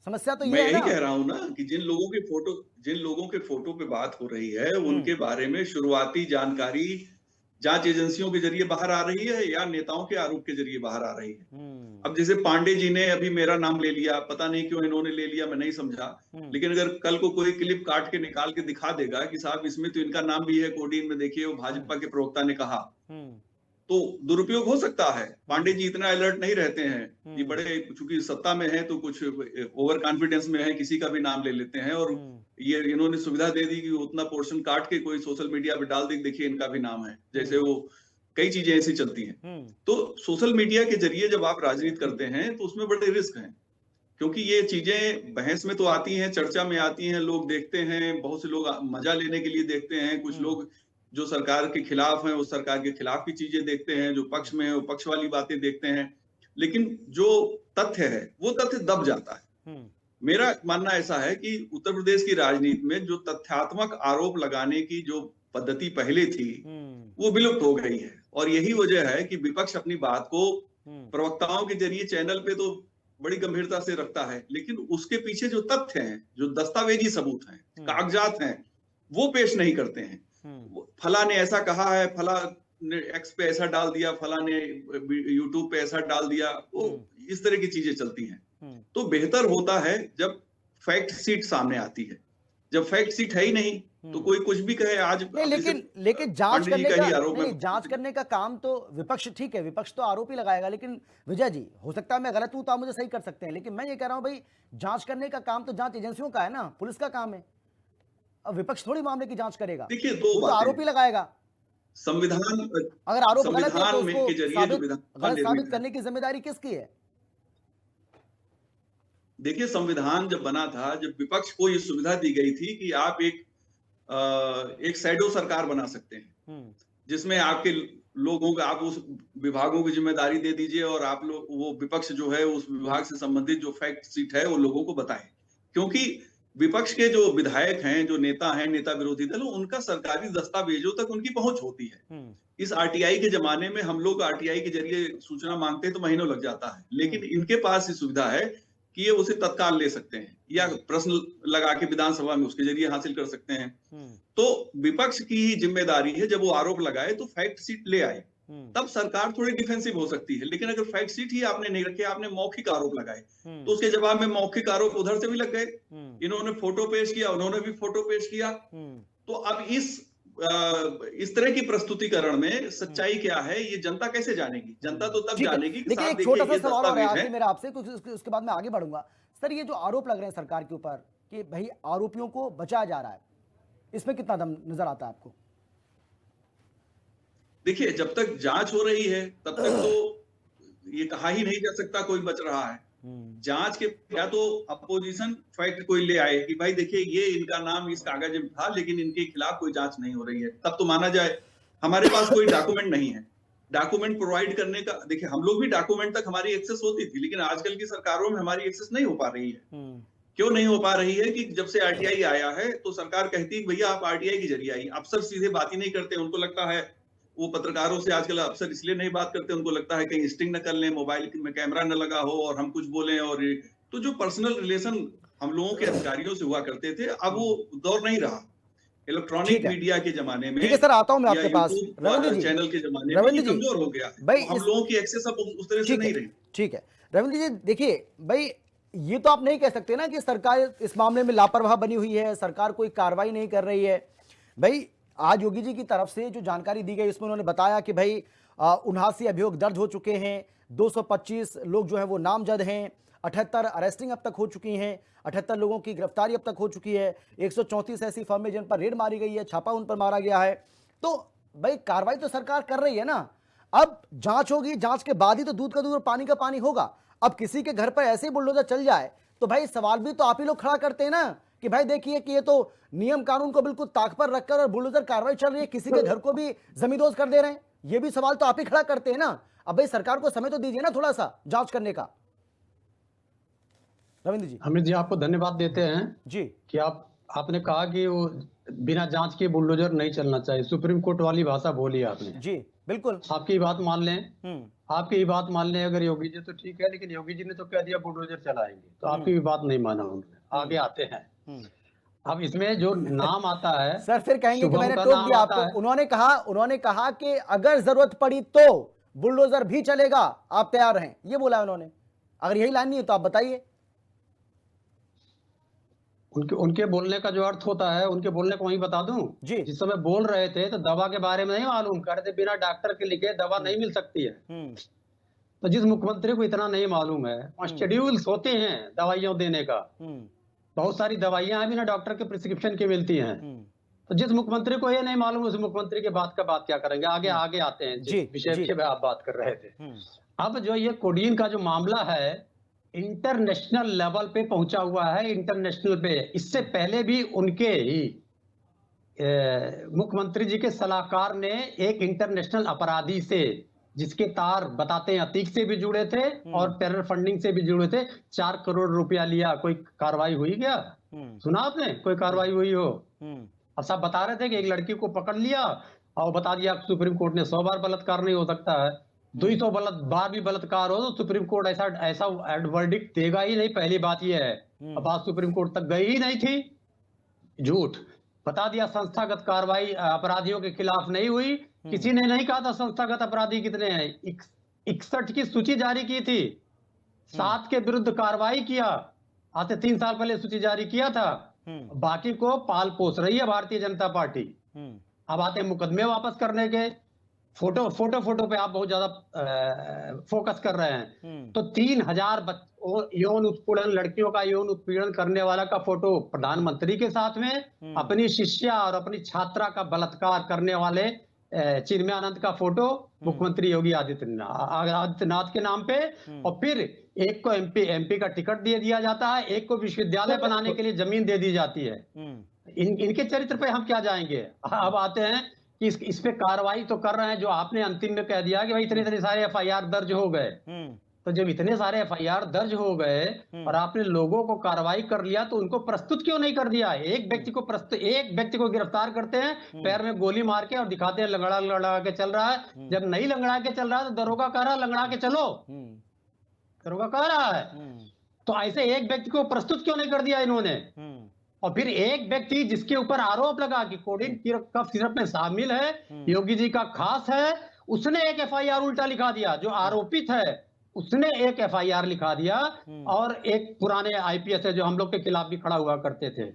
समस्या तो ये है ना। मैं यही कह रहा हूं ना कि जिन लोगों के फोटो पे बात हो रही है उनके बारे में शुरुआती जानकारी जांच एजेंसियों के जरिए बाहर आ रही है या नेताओं के आरोप के जरिए बाहर आ रही है। अब जैसे पांडे जी ने अभी मेरा नाम ले लिया, पता नहीं क्यों इन्होंने ले लिया, मैं नहीं समझा, लेकिन अगर कल को कोई क्लिप काट के निकाल के दिखा देगा कि साहब इसमें तो इनका नाम भी है कोडीन में, देखिए वो भाजपा के प्रवक्ता ने कहा, तो दुरुपयोग हो सकता है। पांडे जी इतना अलर्ट नहीं रहते हैं, ये बड़े चूंकि सत्ता में है तो कुछ ओवर कॉन्फिडेंस में है, किसी का भी नाम ले लेते हैं, और ये इन्होंने सुविधा दे दी कि उतना पोर्शन काट के कोई सोशल मीडिया पे डाल दे, देखिए इनका भी नाम है, जैसे वो कई चीजें ऐसी चलती हैं। तो सोशल मीडिया के जरिए जब आप राजनीति करते हैं तो उसमें बड़े रिस्क हैं, क्योंकि ये चीजें बहस में तो आती हैं, चर्चा में आती हैं, लोग देखते हैं, बहुत से लोग मजा लेने के लिए देखते हैं, कुछ लोग जो सरकार के खिलाफ हैं वो सरकार के खिलाफ की चीजें देखते हैं, जो पक्ष में है वो पक्ष वाली बातें देखते हैं, लेकिन जो तथ्य है वो तथ्य दब जाता है। मेरा मानना ऐसा है कि उत्तर प्रदेश की राजनीति में जो तथ्यात्मक आरोप लगाने की जो पद्धति पहले थी वो विलुप्त हो गई है, और यही वजह है कि विपक्ष अपनी बात को प्रवक्ताओं के जरिए चैनल पे तो बड़ी गंभीरता से रखता है, लेकिन उसके पीछे जो तथ्य हैं, जो दस्तावेजी सबूत हैं, कागजात हैं, वो पेश नहीं करते हैं। फला ने ऐसा कहा है, फला ने एक्स पे ऐसा डाल दिया, फला ने यूट्यूब पे ऐसा डाल दिया, वो इस तरह की चीजें चलती हैं। तो बेहतर होता है जब फैक्ट सीट सामने आती है। जब फैक्ट सीट है ही नहीं तो कोई कुछ भी कहे। आज नहीं, लेकिन जांच करने का काम तो विपक्ष, ठीक है, विपक्ष तो आरोप ही लगाएगा, लेकिन विजय जी हो सकता है मैं गलत हूं तो आप मुझे सही कर सकते हैं, लेकिन मैं ये कह रहा हूं भाई जांच करने का काम तो जांच एजेंसियों का है ना, पुलिस का काम है। अब विपक्ष थोड़ी मामले की जांच करेगा, देखिए वो तो आरोप ही लगाएगा। संविधान, अगर आरोप गलत है तो उसको के जरिए गलत साबित करने की जिम्मेदारी किसकी है? देखिए संविधान जब बना था, जब विपक्ष को ये सुविधा दी गई थी कि आप एक शैडो सरकार बना सकते हैं, जिसमें आपके लोगों का, आप उस विभागों की जिम्मेदारी दे दीजिए और आप लोग, वो विपक्ष जो है उस विभाग से संबंधित जो फैक्ट सीट है वो लोगों को बताए। क्योंकि विपक्ष के जो विधायक हैं, जो नेता हैं, नेता विरोधी दल, उनका सरकारी दस्तावेजों तक उनकी पहुंच होती है। इस आरटीआई के जमाने में हम लोग आरटीआई के जरिए सूचना मांगते हैं तो महीनों लग जाता है, लेकिन इनके पास ये सुविधा है कि ये उसे तत्काल ले सकते हैं या प्रश्न लगा के विधानसभा में उसके जरिए हासिल कर सकते हैं। तो विपक्ष की ही जिम्मेदारी है जब वो आरोप लगाए तो फैक्ट सीट ले आए, तब सरकार थोड़ी डिफेंसिव हो सकती है। लेकिन अगर फैक्ट सीट ही आपने नहीं रखे, आपने मौखिक आरोप लगाए, तो उसके जवाब में मौखिक आरोप उधर से भी लग गए, इन्होंने फोटो पेश किया, उन्होंने भी फोटो पेश किया। तो अब इस इस तरह की प्रस्तुतिकरण में सच्चाई क्या है ये जनता कैसे जानेगी? जनता तो तब ठीक है। जानेगी कि लेकिन साहब एक देखिए छोटा सा ये सवाल और है दस्तावेज आखिर है। मेरा आपसे, कुछ उसके बाद मैं आगे बढ़ूंगा। सर, ये जो आरोप लग रहे हैं सरकार के ऊपर कि भाई आरोपियों को बचाया जा रहा है, इसमें कितना दम नजर आता है आपको? देखिए, जब तक जांच हो रही है तब तक तो ये कहा ही नहीं जा सकता कोई बच रहा है। जांच के या तो अपोजिशन फैक्ट कोई ले आए कि भाई देखिए ये इनका नाम इस कागज में था लेकिन इनके खिलाफ कोई जांच नहीं हो रही है, तब तो माना जाए। हमारे पास कोई डॉक्यूमेंट नहीं है, डॉक्यूमेंट प्रोवाइड करने का, देखिए हम लोग भी डॉक्यूमेंट तक हमारी एक्सेस होती थी, लेकिन आजकल की सरकारों में हमारी एक्सेस नहीं हो पा रही है। क्यों नहीं हो पा रही है? कि जब से आरटीआई आया है तो सरकार कहती है भैया आप आरटीआई के जरिए आई। अफसर सीधे बात ही नहीं करते, उनको लगता है, वो पत्रकारों से आजकल अफसर इसलिए नहीं बात करते, उनको लगता है कहीं स्टिंग न कर लें, मोबाइल में कैमरा न लगा हो और हम कुछ बोलें। और तो जो पर्सनल रिलेशन हम लोगों के अधिकारियों से हुआ करते थे, अब वो दौर नहीं रहा। इलेक्ट्रॉनिक मीडिया के जमाने में, ठीक है सर, आता हूं मैं या आपके पास। यूट्यूब रविंद्र जी, चैनल के जमाने में रविंद्र ये जी, कमजोर हो गया भाई तो हम लोगों की एक्सेस अब उस तरह से नहीं रही। ठीक है रविंद्र जी, देखिए भाई ये तो आप नहीं कह सकते ना कि सरकार इस मामले में लापरवाह बनी हुई है, सरकार कोई कार्रवाई नहीं कर रही है। भाई आज योगी जी की तरफ से जो जानकारी दी गई उसमें उन्होंने बताया कि भाई 79 अभियोग दर्ज हो चुके हैं, 225 लोग जो है वो नामजद हैं, 78 अरेस्टिंग अब तक हो चुकी हैं, 78 लोगों की गिरफ्तारी अब तक हो चुकी है, 134 ऐसी फर्में जिन पर रेड मारी गई है, छापा उन पर मारा गया है। तो भाई कार्रवाई तो सरकार कर रही है ना। अब जांच होगी, जांच के बाद ही तो दूध का दूध और पानी का पानी होगा। अब किसी के घर पर ऐसे ही बुलडोजर चल जाए तो भाई सवाल भी तो आप ही लोग खड़ा करते हैं ना कि भाई देखिए कि ये तो नियम कानून को बिल्कुल ताक पर रखकर और बुलडोजर कार्रवाई चल रही है, किसी के घर को भी जमींदोज कर दे रहे हैं। ये भी सवाल तो आप ही खड़ा करते हैं ना। अब भाई सरकार को समय तो दीजिए ना थोड़ा सा जांच करने का। रविंद्र जी। अमित जी, आपको धन्यवाद देते हैं जी कि आपने कहा कि वो बिना जांच के बुलडोजर नहीं चलना चाहिए। सुप्रीम कोर्ट वाली भाषा बोली आपने। जी बिल्कुल, आपकी बात मान लें, आपकी ही बात मान लें अगर योगी जी, तो ठीक है, लेकिन योगी जी ने तो कह दिया बुलडोजर चलाएंगे, तो आपकी भी बात नहीं माना उन्होंने। आगे आते हैं। अब इसमें जो नाम आता है सर फिर कहेंगे कि शुभम मैंने का टोक नाम दिया आता आपको। है। उन्होंने कहा कि अगर जरूरत पड़ी तो बुलडोजर भी चलेगा, आप तैयार हैं, ये बोला उन्होंने। अगर यही लाइन नहीं है तो आप बताइए। उनके बोलने का जो अर्थ होता है, उनके बोलने को वहीं बता दूं। जी। जिस समय बोल रहे थे तो दवा के बारे में नहीं मालूम कर रहे थे, बिना डॉक्टर के लिखे दवा नहीं मिल सकती है। तो जिस मुख्यमंत्री को इतना नहीं मालूम है, वहाँ शेड्यूल्स होते हैं दवाइयों देने का। बहुत सारी दवाइयां हैं बिना डॉक्टर के प्रिस्क्रिप्शन के मिलती हैं। तो जिस मुख्यमंत्री को ये नहीं मालूम, उस मुख्यमंत्री के बात क्या करेंगे। आगे आते हैं जिस विषय पे आप बात कर रहे थे। अब जो ये कोडीन का जो मामला है इंटरनेशनल लेवल पे पहुंचा हुआ है, इंटरनेशनल पे। इससे पहले भी उनके ही मुख्यमंत्री जी के सलाहकार ने एक इंटरनेशनल अपराधी से, जिसके तार बताते हैं अतीक से भी जुड़े थे और टेरर फंडिंग से भी जुड़े थे, 4 करोड़ रुपया लिया। कोई कार्रवाई हुई क्या? सुना आपने कोई कार्रवाई हुई हो? अब सब बता रहे थे कि एक लड़की को पकड़ लिया और बता दिया सुप्रीम कोर्ट ने 100 बार बलात्कार नहीं हो सकता है, 200 बार भी बलात्कार हो तो सुप्रीम कोर्ट ऐसा वर्डिक्ट देगा ही नहीं। पहली बात यह है, अब आज सुप्रीम कोर्ट तक गई ही नहीं थी। झूठ बता दिया। संस्थागत कार्रवाई अपराधियों के खिलाफ नहीं हुई। किसी ने नहीं कहा था संस्थागत अपराधी कितने हैं। 61 की सूची जारी की थी, 7 के विरुद्ध कार्रवाई किया। आज से 3 साल पहले सूची जारी किया था। बाकी को पाल पोस रही है भारतीय जनता पार्टी। अब आते हैं मुकदमे वापस करने के। फोटो पे आप बहुत ज्यादा फोकस कर रहे हैं। तो 3000 यौन उत्पीड़न, लड़कियों का यौन उत्पीड़न करने वाला का फोटो प्रधानमंत्री के साथ में, अपनी शिष्या और अपनी छात्रा का बलात्कार करने वाले चिन्मयानंद का फोटो मुख्यमंत्री योगी आदित्यनाथ के नाम पे। और फिर एक को एमपी का टिकट दे दिया जाता है, एक को विश्वविद्यालय बनाने के लिए जमीन दे दी जाती है। इनके चरित्र पे हम क्या जाएंगे। अब आते हैं कि इस पे कार्रवाई तो कर रहे हैं। जो आपने अंतिम में कह दिया कि भाई इतने सारे एफआईआर दर्ज हो गए, तो जब इतने सारे एफआईआर दर्ज हो गए और आपने लोगों को कार्रवाई कर लिया तो उनको प्रस्तुत क्यों नहीं कर दिया? एक व्यक्ति को गिरफ्तार करते हैं, पैर में गोली मार के और दिखाते हैं लंगड़ा के चल रहा है। जब नहीं लंगड़ा के चल रहा है तो दरोगा कह रहा है लंगड़ा के चलो, दरोगा कह रहा है। तो ऐसे एक व्यक्ति को प्रस्तुत क्यों नहीं कर दिया इन्होंने? और फिर एक व्यक्ति जिसके ऊपर आरोप लगा कि कोडीन कफ सिरप में शामिल है, योगी जी का खास है, उसने एक एफआईआर उल्टा लिखा दिया। जो आरोपित है उसने एक एफआईआर लिखा दिया और एक पुराने आईपीएस है जो हम लोग के खिलाफ भी खड़ा हुआ करते थे,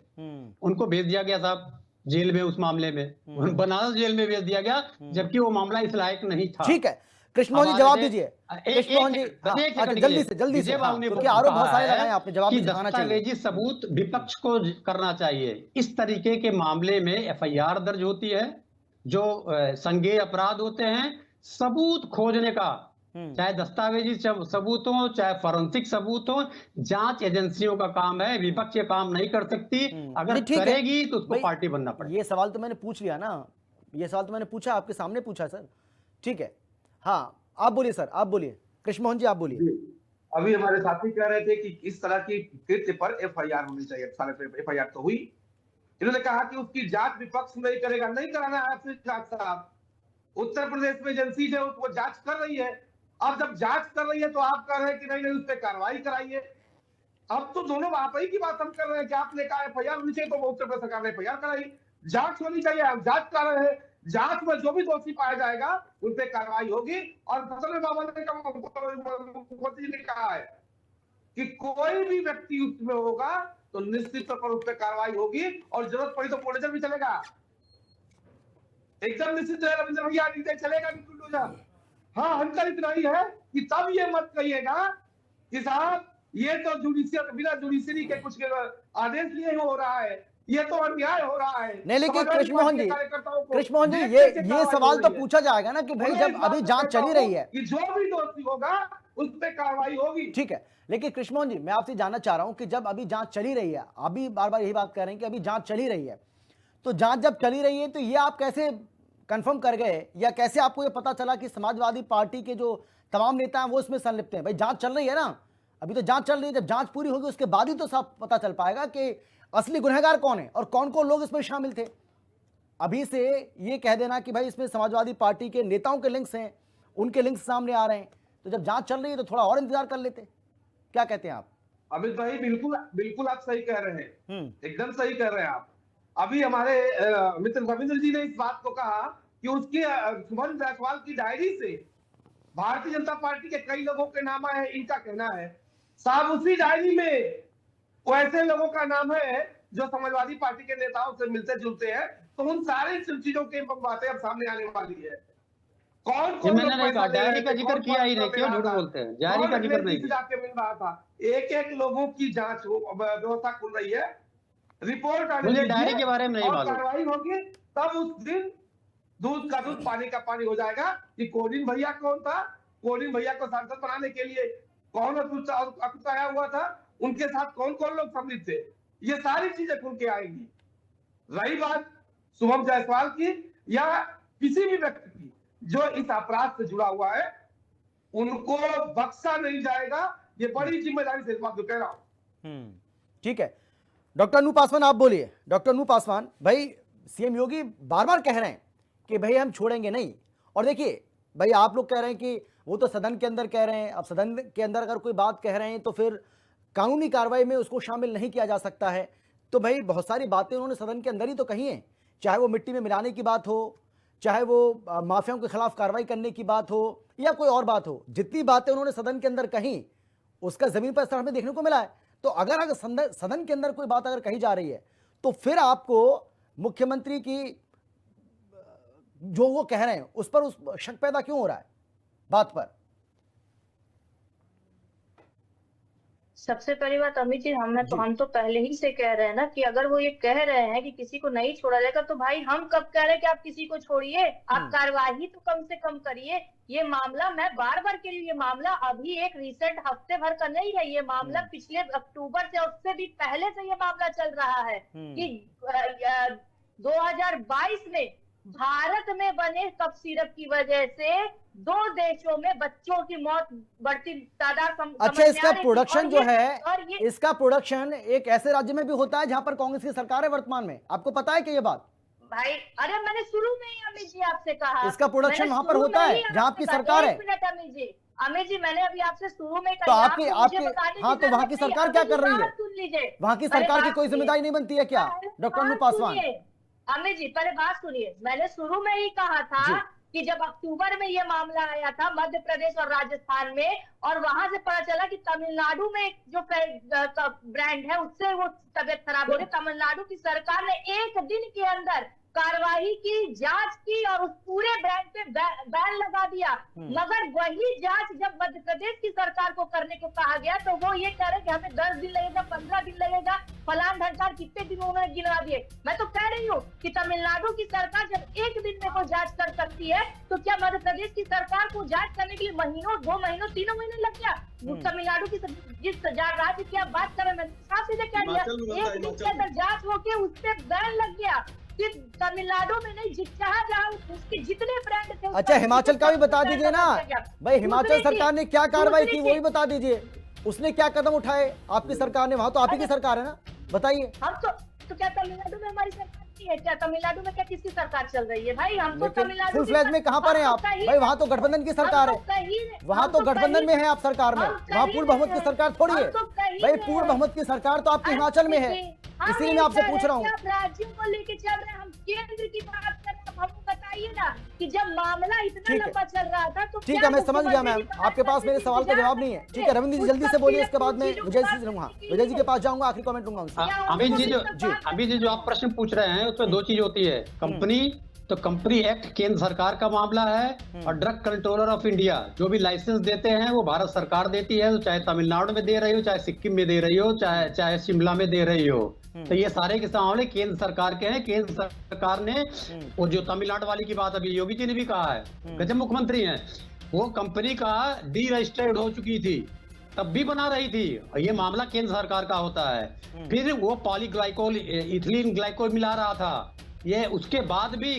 उनको भेज दिया गया साहब जेल में उस मामले में, बनारस जेल में भेज दिया गया, जबकि वो मामला इस लायक नहीं था। ठीक है, कृष्णमोहन जी जवाब दीजिए। कृष्णमोहन जी जल्दी से क्योंकि आरोप बहुत सारे लगाए आपने, जवाब दिखाना चाहिए। दस्तावेजी सबूत विपक्ष को करना चाहिए। इस तरीके के मामले में एफआईआर दर्ज होती है, जो संज्ञेय अपराध होते हैं, सबूत खोजने का, चाहे दस्तावेजी सबूत हो, चाहे फॉरेंसिक सबूत हो, जांच एजेंसियों का काम है, विपक्ष ये काम नहीं कर सकती। अगर करेगी तो उसको पार्टी बनना पड़ेगा। ये सवाल तो मैंने पूछ लिया ना, ये सवाल तो मैंने पूछा, आपके सामने पूछा सर। ठीक है, हाँ आप बोलिए सर, आप बोलिए, कृष्णमोहन जी आप बोलिए। अभी हमारे साथी कह रहे थे कि इस तरह की कृत्य पर एफआईआर होनी चाहिए। एफआईआर तो हुई, इन्होंने कहा कि उसकी जांच विपक्ष नहीं करेगा। नहीं कराना है आपसे जांच साहब, उत्तर प्रदेश में एजेंसी है वो जांच कर रही है। अब जब जांच कर रही है तो आप कह रहे हैं कि नहीं उस पर कार्रवाई कराइए। अब तो दोनों आप ही की बात हम कर रहे हैं कि आपने कहा एफआईआर होनी चाहिए, तो उत्तर प्रदेश सरकार ने एफआईआर कराई। जांच होनी चाहिए, हम जांच कर रहे हैं। जांच में जो भी दोषी पाया जाएगा उन पर कार्रवाई होगी। और मुख्यमंत्री ने कहा है कि कोई भी व्यक्ति उसमें होगा तो निश्चित तौर पर उस पर कार्रवाई होगी, और जरूरत पड़ी तो बुलडोजर भी चलेगा, एकदम निश्चित है। रविंद्र भैया चलेगा भी बुलडोजर। हाँ, अंतर इतना ही है कि तब ये मत कहिएगा कि साहब ये तो जुडिशियल, बिना जुडिशरी के कुछ आदेश लिए हो रहा है, ये तो अन्याय हो रहा है। नहीं, लेकिन कृष्णमोहन जी ये सवाल तो पूछा जाएगा ना कि भाई जब अभी जांच चली रही है, कि जो भी दोषी होगा उस पर कार्रवाई होगी। ठीक है, लेकिन कृष्णमोहन जी मैं आपसे जानना चाह रहा हूं कि जब अभी जांच चली रही है, अभी बार बार यही बात कर रहे हैं कि अभी जांच चली रही है, तो जांच जब चली रही है तो ये आप कैसे कंफर्म कर गए, या कैसे आपको ये पता चला कि समाजवादी पार्टी के जो तमाम नेता हैं वो इसमें संलिप्त हैं? भाई जांच चल रही है ना, अभी तो जांच चल रही है, जब जांच पूरी होगी उसके बाद ही तो सब पता चल पाएगा कि असली गुनहगार कौन है और कौन कौन लोग इसमें शामिल थे। अभी से ये कह देना कि भाई इसमें समाजवादी पार्टी के नेताओं के लिंक्स हैं, उनके लिंक्स सामने आ रहे हैं, तो जब जांच चल रही है तो थोड़ा और इंतजार कर लेते। क्या कहते हैं आप? अमित भाई बिल्कुल आप सही कह रहे हैं, एकदम सही कह रहे हैं आप। अभी हमारे मित्र रविंद्र जी ने इस बात को कहा कि उसकी सुमन जायसवाल की डायरी से भारतीय जनता पार्टी के कई लोगों के नाम है, इनका कहना है साहब उसी डायरी में वो ऐसे लोगों का नाम है जो समाजवादी पार्टी के नेताओं से मिलते जुलते हैं। तो उन सारी चीजों की बातें अब सामने आने वाली है। कौन मैंने डायरी का जिक्र किया ही नहीं, क्यों झूठ बोलते हैं? डायरी का जिक्र नहीं किया। मिल रहा था, एक लोगों की जांच व्यवस्था खुल रही है, रिपोर्ट मुझे डायरी के बारे में नहीं मालूम। कार्रवाई होगी तब उस दिन दूध का दूध पानी का पानी हो जाएगा कि कोलिन भैया कौन था, कोलिन भैया को सांसद बनाने के लिए कौन अकुताया हुआ था, उनके साथ कौन कौन लोग सम्मिलित थे, ये सारी चीजें खुल के आएंगी। रही बात शुभम जायसवाल की या किसी भी व्यक्ति की जो इस अपराध से जुड़ा हुआ है, उनको बख्शा नहीं जाएगा। ये बड़ी जिम्मेदारी से इस बात को कह रहा हूं। ठीक है, डॉक्टर अनूप पासवान आप बोलिए। डॉक्टर अनूप पासवान, भाई सीएम योगी बार बार कह रहे हैं कि भाई हम छोड़ेंगे नहीं, और देखिए भाई आप लोग कह रहे हैं कि वो तो सदन के अंदर कह रहे हैं, अब सदन के अंदर अगर कोई बात कह रहे हैं तो फिर कानूनी कार्रवाई में उसको शामिल नहीं किया जा सकता है। तो भाई बहुत सारी बातें उन्होंने सदन के अंदर ही तो कही हैं, चाहे वो मिट्टी में मिलाने की बात हो, चाहे वो माफियाओं के खिलाफ कार्रवाई करने की बात हो, या कोई और बात हो। जितनी बातें उन्होंने सदन के अंदर कही उसका जमीन पर असर हमें देखने को मिला है। तो अगर सदन के अंदर कोई बात अगर कही जा रही है तो फिर आपको मुख्यमंत्री की जो वो कह रहे हैं उस पर उस शक पैदा क्यों हो रहा है बात पर? सबसे पहली बात अमित जी, हम तो पहले ही से कह रहे हैं ना कि अगर वो ये कह रहे हैं कि किसी को नहीं छोड़ा जाएगा, तो भाई हम कब कह रहे हैं कि आप किसी को छोड़िए, आप कार्यवाही तो कम से कम करिए। ये मामला, मैं बार बार कह रही हूँ, ये मामला अभी एक रिसेंट हफ्ते भर का नहीं है, ये मामला पिछले अक्टूबर से, उससे भी पहले से ये मामला चल रहा है कि 2022 में भारत में बने कफ सिरप की वजह से 2 देशों में बच्चों की मौत बढ़ती तादाद। अच्छा, इसका प्रोडक्शन जो है, इसका प्रोडक्शन एक ऐसे राज्य में भी होता है जहां पर कांग्रेस की सरकार है वर्तमान में, आपको पता है कि ये बात? भाई अरे मैंने शुरू में ही अमित जी आपसे कहा, इसका प्रोडक्शन वहां पर होता है जहां आपकी सरकार है। अमित जी मैंने अभी आपसे शुरू में तो आपके हाँ, तो वहां की सरकार क्या कर रही है? सुन लीजिए, वहां की सरकार की कोई जिम्मेदारी नहीं बनती है क्या? डॉक्टर अनूप पासवान, अमित जी पहले बात सुनिए। मैंने शुरू में ही कहा था कि जब अक्टूबर में ये मामला आया था मध्य प्रदेश और राजस्थान में, और वहां से पता चला कि तमिलनाडु में जो ब्रांड है उससे वो तबियत खराब हो रही, तमिलनाडु की सरकार ने 1 दिन के अंदर कार्रवाई की, जांच की और उस पूरे ब्रांड पे बैन लगा दिया। मगर वही जांच जब मध्य प्रदेश की सरकार को करने को कहा गया तो वो ये कह रहे कि हमें 10 दिन लगेगा, 15 दिन लगेगा, फलान ढंकार कितने दिन उन्होंने गिनवा दिए। मैं तो कह रही हूँ कि तमिलनाडु की सरकार जब 1 दिन में कोई जांच कर सकती है तो क्या मध्य प्रदेश की सरकार को जांच करने के लिए महीनों, 2 महीनों, 3 महीने लग गया? तमिलनाडु की जिस राज्य की आप बात कर रहे हैं, मैंने साफ सीधे कह दिया, 1 दिन के अंदर जांच होके उस पर बैन लग गया। तमिलनाडु में नहीं, जहाँ उसके जितने ब्रांड थे। अच्छा, हिमाचल का भी बता दीजिए ना भाई, हिमाचल सरकार ने क्या कार्रवाई की वो भी बता दीजिए, उसने क्या कदम उठाए आपकी सरकार ने? वहां तो आप ही की सरकार है ना, बताइए। हम तो क्या तमिलनाडु में हमारी सरकार नहीं है क्या? तमिलनाडु में क्या किसकी सरकार चल रही है भाई? हम तो तमिलनाडु फुल फ्लैज में कहाँ पर हैं आप भाई? वहां तो गठबंधन की सरकार है, वहां तो गठबंधन में है आप सरकार में, वहां पूर्ण बहुमत की सरकार थोड़ी है भाई। पूर्ण बहुमत की सरकार तो आपके हिमाचल में है, इसीलिए मैं आपसे पूछ रहा हूँ। राज्यों को लेके चल रहे हैं, हम केंद्र की बात कर रहे हैं। हमको बताइए ना कि जब मामला इतना लंबा चल रहा था तो ठीक है, मैं समझ गया मैम, आपके पास मेरे सवाल का जवाब नहीं है। ठीक है रविंद्र जी, जल्दी से बोलिए, इसके बाद मैं विजय जी से लूंगा, विजय जी के पास जाऊंगा, आखिरी कमेंट लूंगा उनसे। अभी जी जो आप प्रश्न पूछ रहे हैं उसमें 2 चीज होती है। कंपनी तो कंपनी एक्ट केंद्र सरकार का मामला है, और ड्रग कंट्रोलर ऑफ इंडिया जो भी लाइसेंस देते हैं वो भारत सरकार देती है, तो चाहे तमिलनाडु में दे रही हो, चाहे सिक्किम में दे रही हो, चाहे शिमला में दे रही हो, तो ये सारे के मामले केंद्र सरकार के हैं। केंद्र सरकार ने, और जो तमिलनाडु वाली की बात अभी योगी जी ने भी कहा है, गजब मुख्यमंत्री हैं, वो कंपनी का डी रजिस्टर्ड हो चुकी थी तब भी बना रही थी, और ये मामला केंद्र सरकार का होता है। फिर वो पॉलीग्लाइकोल इथिलीन ग्लाइकोल मिला रहा था, ये उसके बाद भी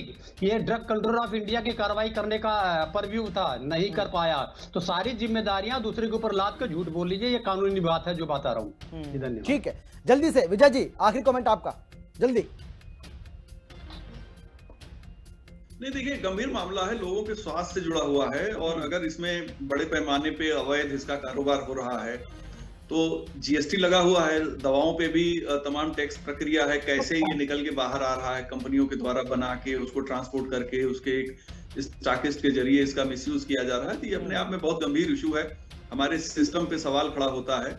ये ड्रग कंट्रोलर ऑफ इंडिया की कार्रवाई करने का परव्यू था, नहीं कर पाया। तो सारी जिम्मेदारियां दूसरे के ऊपर लाद कर झूठ बोल लीजिए, ये कानूनी बात है जो बता रहा हूँ। धन्यवाद। ठीक है, जल्दी से विजय जी आखिरी कमेंट आपका, जल्दी। नहीं, देखिए गंभीर मामला है, लोगों के स्वास्थ्य से जुड़ा हुआ है, और अगर इसमें बड़े पैमाने पे अवैध इसका कारोबार हो रहा है तो जीएसटी लगा हुआ है, दवाओं पे भी तमाम टैक्स प्रक्रिया है, कैसे ये निकल के बाहर आ रहा है कंपनियों के द्वारा बना के उसको ट्रांसपोर्ट करके उसके एक स्टॉकिस्ट के जरिए इसका मिसयूज किया जा रहा है। तो ये अपने आप में बहुत गंभीर इशू है, हमारे सिस्टम पे सवाल खड़ा होता है।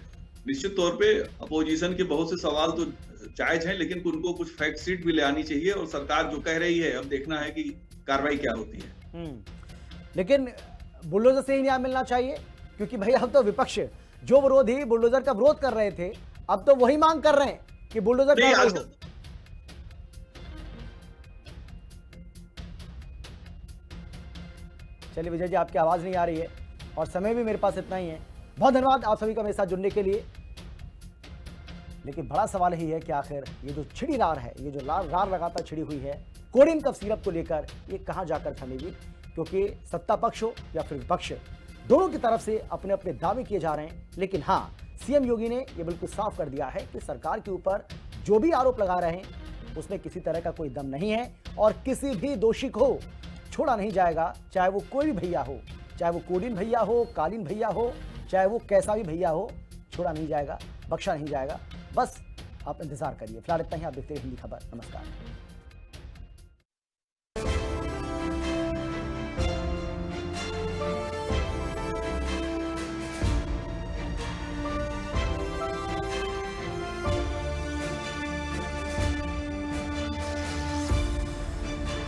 निश्चित तौर पे अपोजिशन के बहुत से सवाल तो जायज हैं, लेकिन उनको कुछ फैक्ट शीट भी ले आनी चाहिए, और सरकार जो कह रही है अब देखना है कि कार्रवाई क्या होती है। लेकिन बुलडोजर से ही न्याय मिलना चाहिए, क्योंकि भाई अब तो विपक्ष जो विरोधी बुलडोजर का विरोध कर रहे थे अब तो वही मांग कर रहे हैं कि बुलडोजर कार्रवाई हो। चलिए विजय जी, आपकी आवाज नहीं आ रही है और समय भी मेरे पास इतना ही है। बहुत धन्यवाद आप सभी का मेरे साथ जुड़ने के लिए। लेकिन बड़ा सवाल ही है कि आखिर ये जो छिड़ी रार है, ये जो रार लगातार छिड़ी हुई है कोडिन कफ सिरप को लेकर, ये कहां जाकर थमेगी? क्योंकि सत्ता पक्ष हो या फिर विपक्ष, दोनों की तरफ से अपने अपने दावे किए जा रहे हैं। लेकिन हाँ, सीएम योगी ने यह बिल्कुल साफ कर दिया है कि सरकार के ऊपर जो भी आरोप लगा रहे हैं उसमें किसी तरह का कोई दम नहीं है, और किसी भी दोषी को छोड़ा नहीं जाएगा, चाहे वो कोई भी भैया हो, चाहे वो कोडिन भैया हो, कालीन भैया हो, चाहे वो कैसा भी भैया हो, छोड़ा नहीं जाएगा, बख्शा नहीं जाएगा। बस आप इंतजार करिए। फिलहाल इतना ही, आप देखते रहिए हिंदी खबर। नमस्कार।